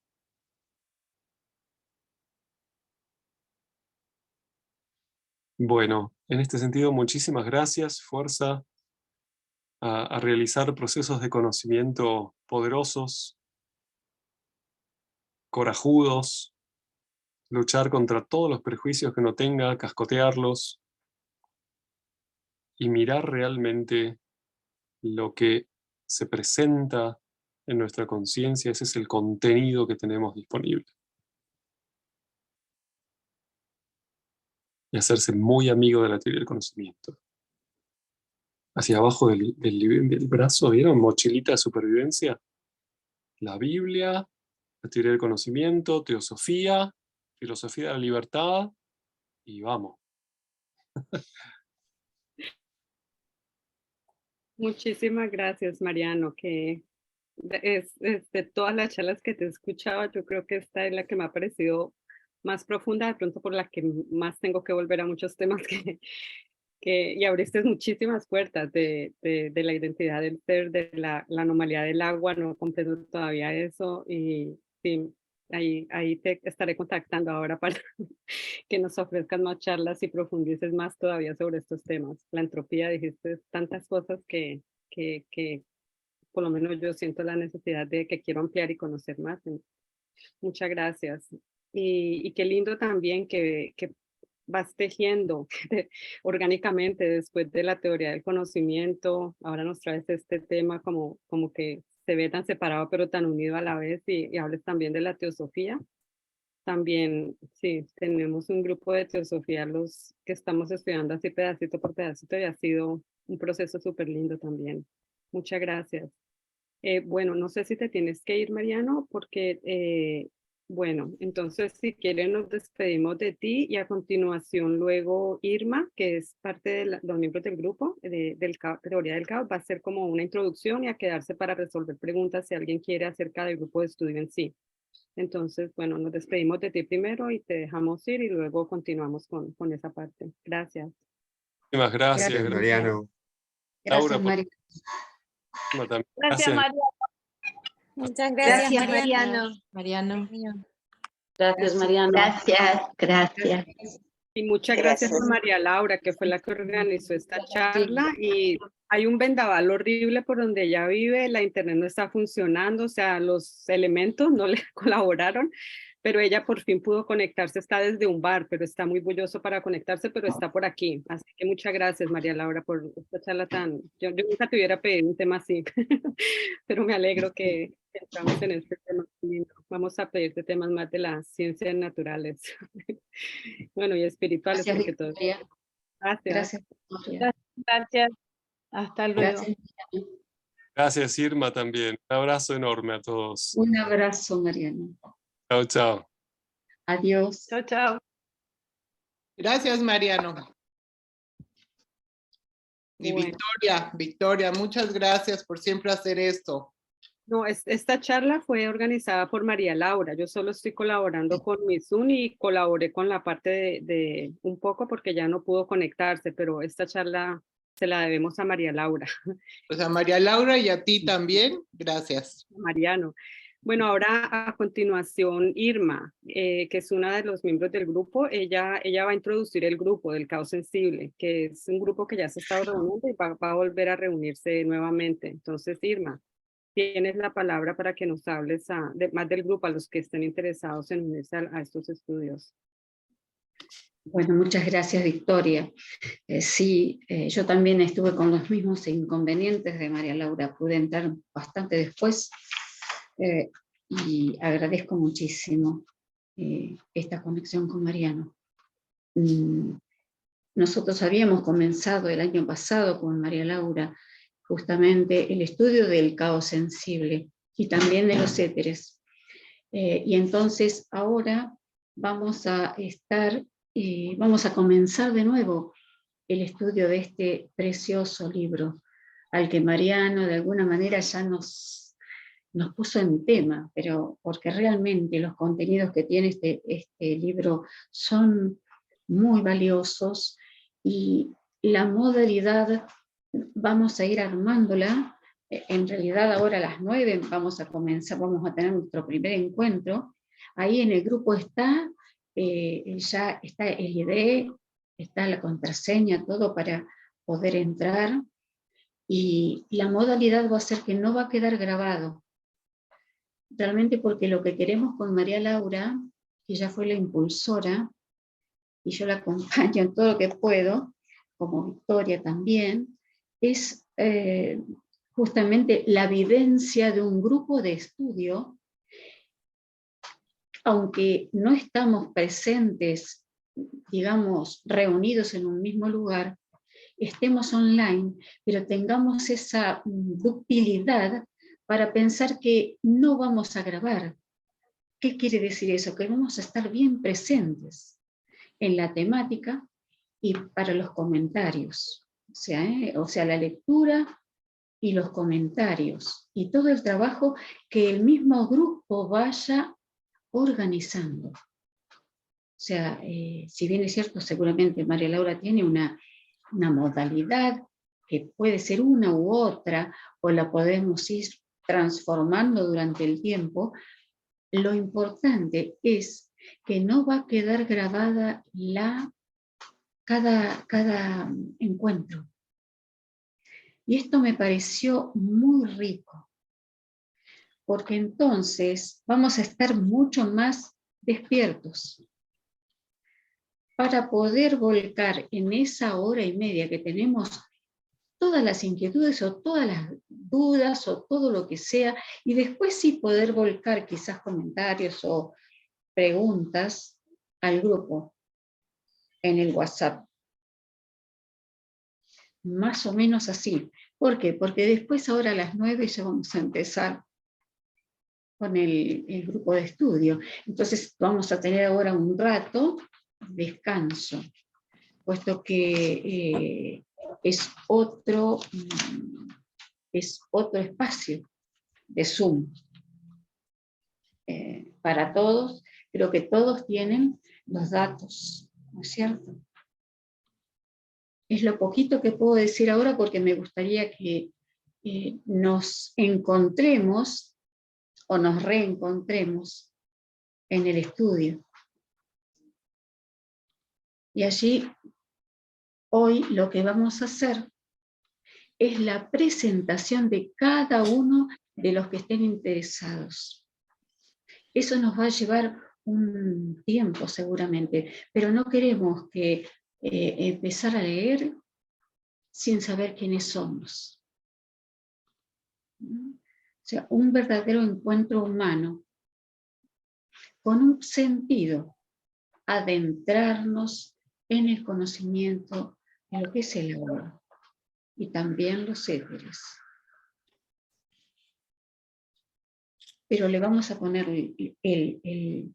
Bueno, en este sentido, muchísimas gracias, fuerza a realizar procesos de conocimiento poderosos, corajudos, luchar contra todos los prejuicios que no tenga, cascotearlos y mirar realmente lo que se presenta en nuestra conciencia. Ese es el contenido que tenemos disponible. y hacerse muy amigo de la teoría del conocimiento. Hacia abajo del brazo, ¿vieron? Mochilita de supervivencia. La Biblia, la teoría del conocimiento, teosofía, filosofía de la libertad, y vamos. Muchísimas gracias, Mariano, que es de todas las charlas que te he escuchado, yo creo que esta es la que me ha parecido más profunda, de pronto por la que más tengo que volver a muchos temas y abriste muchísimas puertas de la identidad del ser, de la anomalía del agua, no comprendo todavía eso, y sí, ahí te estaré contactando ahora para que nos ofrezcas más charlas y profundices más todavía sobre estos temas. La entropía, dijiste tantas cosas que por lo menos yo siento la necesidad de que quiero ampliar y conocer más. Muchas gracias. Y qué lindo también que vas tejiendo orgánicamente después de la teoría del conocimiento. Ahora nos traes este tema como que se ve tan separado pero tan unido a la vez, y hables también de la teosofía. También, sí, tenemos un grupo de teosofía los que estamos estudiando así pedacito por pedacito, y ha sido un proceso súper lindo también. Muchas gracias. Bueno, no sé si te tienes que ir, Mariano, porque, bueno, entonces si quieren nos despedimos de ti, y a continuación luego Irma, que es parte de los miembros del grupo Teoría del Caos, va a ser como una introducción y a quedarse para resolver preguntas si alguien quiere acerca del grupo de estudio en sí. Entonces, bueno, nos despedimos de ti primero y te dejamos ir, y luego continuamos con esa parte. Gracias. Muchísimas gracias. Gracias, Mariano. Laura, Gracias, Mariano. también. Gracias, María. Muchas gracias, Gracias, Mariano. Mariano. Gracias, Mariano. Gracias. Y muchas gracias Gracias. a María Laura, que fue la que organizó esta charla. Y hay un vendaval horrible por donde ella vive, la internet no está funcionando, o sea, los elementos no le colaboraron, pero ella por fin pudo conectarse. Está desde un bar, pero está muy bulloso para conectarse, pero está por aquí. Así que muchas gracias, María Laura, por esta charla tan... Yo nunca te hubiera pedido un tema así, pero me alegro que entramos en este tema. Vamos a pedirte temas más de las ciencias naturales. Bueno, y espirituales, Gracias, porque todo. Victoria. Gracias. Gracias, Victoria. Gracias. Hasta luego. Gracias. Gracias, Irma, también. Un abrazo enorme a todos. Un abrazo, Mariano. Chao, chao. Adiós. Chao, chao. Gracias, Mariano. Y Bueno. Victoria, muchas gracias por siempre hacer esto. No, esta charla fue organizada por María Laura. Yo solo estoy colaborando con mi Zoom, y colaboré con la parte de un poco porque ya no pudo conectarse, pero esta charla se la debemos a María Laura. Pues a María Laura y a ti también, gracias. Mariano. Bueno, ahora a continuación Irma, que es una de los miembros del grupo. Ella va a introducir el grupo del Caos Sensible, que es un grupo que ya se ha estado reuniendo y va a volver a reunirse nuevamente. Entonces, Irma, tienes la palabra para que nos hables más del grupo, a los que estén interesados en unirse a estos estudios. Bueno, muchas gracias, Victoria. Sí, yo también estuve con los mismos inconvenientes de María Laura. Pude entrar bastante después y agradezco muchísimo esta conexión con Mariano. Nosotros habíamos comenzado el año pasado con María Laura justamente el estudio del caos sensible y también de los éteres. Y entonces ahora vamos a comenzar de nuevo el estudio de este precioso libro, al que Mariano de alguna manera ya nos puso en tema, pero porque realmente los contenidos que tiene este libro son muy valiosos, y la modalidad vamos a ir armándola. En realidad ahora a las 9 vamos a tener nuestro primer encuentro. Ahí en el grupo ya está el ID, está la contraseña, todo para poder entrar, y la modalidad va a ser que no va a quedar grabado. Realmente porque lo que queremos con María Laura, que ella fue la impulsora, y yo la acompaño en todo lo que puedo, como Victoria también, es justamente la vivencia de un grupo de estudio, aunque no estamos presentes digamos, reunidos en un mismo lugar, estemos online, pero tengamos esa ductilidad para pensar que no vamos a grabar. ¿Qué quiere decir eso? Que vamos a estar bien presentes en la temática y para los comentarios. O sea, la lectura y los comentarios y todo el trabajo que el mismo grupo vaya organizando. O sea, si bien es cierto, seguramente María Laura tiene una modalidad que puede ser una u otra, o la podemos ir transformando durante el tiempo, lo importante es que no va a quedar grabada cada encuentro. Y esto me pareció muy rico, porque entonces vamos a estar mucho más despiertos para poder volcar en esa hora y media que tenemos todas las inquietudes o todas las dudas o todo lo que sea, y después sí poder volcar quizás comentarios o preguntas al grupo en el WhatsApp. Más o menos así. ¿Por qué? Porque después ahora a las 9 ya vamos a empezar con el grupo de estudio. Entonces vamos a tener ahora un rato de descanso, puesto que es otro espacio de Zoom. Para todos, creo que todos tienen los datos, ¿no es cierto? Es lo poquito que puedo decir ahora porque me gustaría que nos encontremos o nos reencontremos en el estudio. Y allí, hoy lo que vamos a hacer es la presentación de cada uno de los que estén interesados. Eso nos va a llevar un tiempo seguramente, pero no queremos que empezar a leer sin saber quiénes somos. O sea, un verdadero encuentro humano, con un sentido, adentrarnos en el conocimiento de lo que es el amor, y también los éteres. Pero le vamos a poner el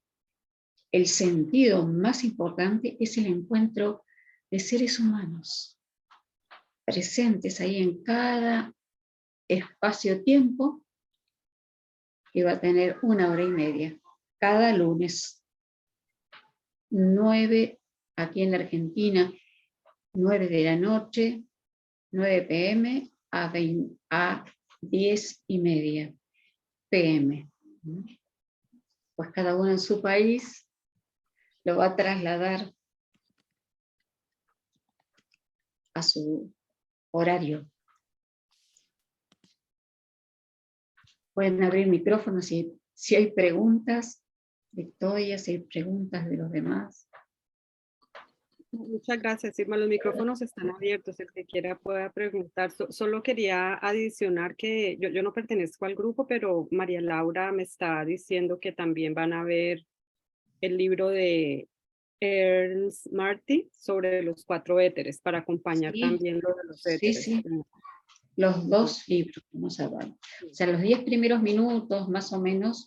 sentido más importante, es el encuentro de seres humanos, presentes ahí en cada espacio-tiempo, que va a tener 1 hora y media, cada lunes, 9 aquí en la Argentina, 9 de la noche, 9 p.m. a 10:30 p.m. Pues cada uno en su país lo va a trasladar a su horario. Pueden abrir micrófonos si hay preguntas, Victoria, si hay preguntas de los demás. Muchas gracias, Irma. Los micrófonos están abiertos. El que quiera pueda preguntar. Solo quería adicionar que yo no pertenezco al grupo, pero María Laura me está diciendo que también van a ver el libro de Ernst Marty sobre los 4 éteres para acompañar también lo de los éteres. Sí. Los 2 libros vamos a ver. O sea, los 10 primeros minutos, más o menos,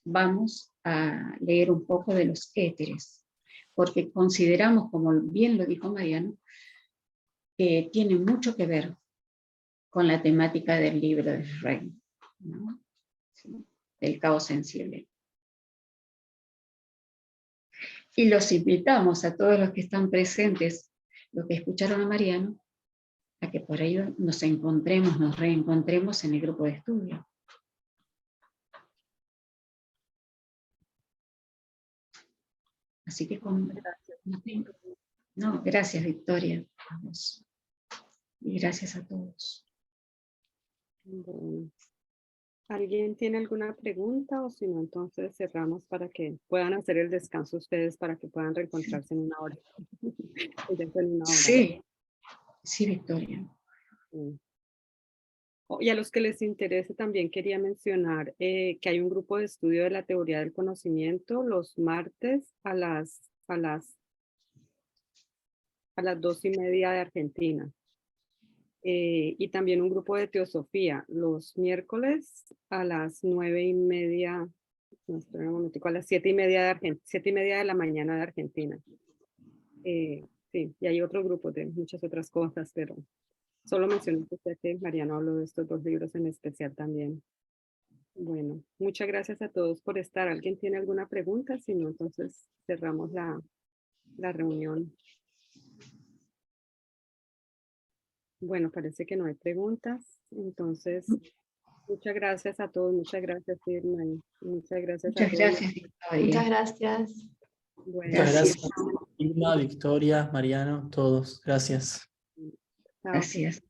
vamos a leer un poco de los éteres, porque consideramos, como bien lo dijo Mariano, que tiene mucho que ver con la temática del libro de Rey, ¿no? Sí, el caos sensible. Y los invitamos a todos los que están presentes, los que escucharon a Mariano, a que por ello nos encontremos, nos reencontremos en el grupo de estudio. Así que gracias Victoria, a vos. Y gracias a todos. Bueno. ¿Alguien tiene alguna pregunta o si no, entonces cerramos para que puedan hacer el descanso ustedes para que puedan reencontrarse en 1 hora? Sí, Victoria. Y a los que les interese también quería mencionar que hay un grupo de estudio de la teoría del conocimiento los martes a las a las 2:30 de Argentina. Y también un grupo de teosofía los miércoles a las 9:30, no, espera un momentico, a las 7:30 de la mañana de Argentina. Sí, y hay otro grupo de muchas otras cosas, pero solo mencioné que Mariano habló de estos 2 libros en especial también. Bueno, muchas gracias a todos por estar. ¿Alguien tiene alguna pregunta? Si no, entonces cerramos la reunión. Bueno, parece que no hay preguntas. Entonces, muchas gracias a todos. Muchas gracias, Irma. Y muchas gracias a Muchas todos. gracias, Victoria. Muchas gracias. Bueno, Muchas Gracias. gracias, Irma, Victoria, Mariano, todos. Gracias. chao. Gracias.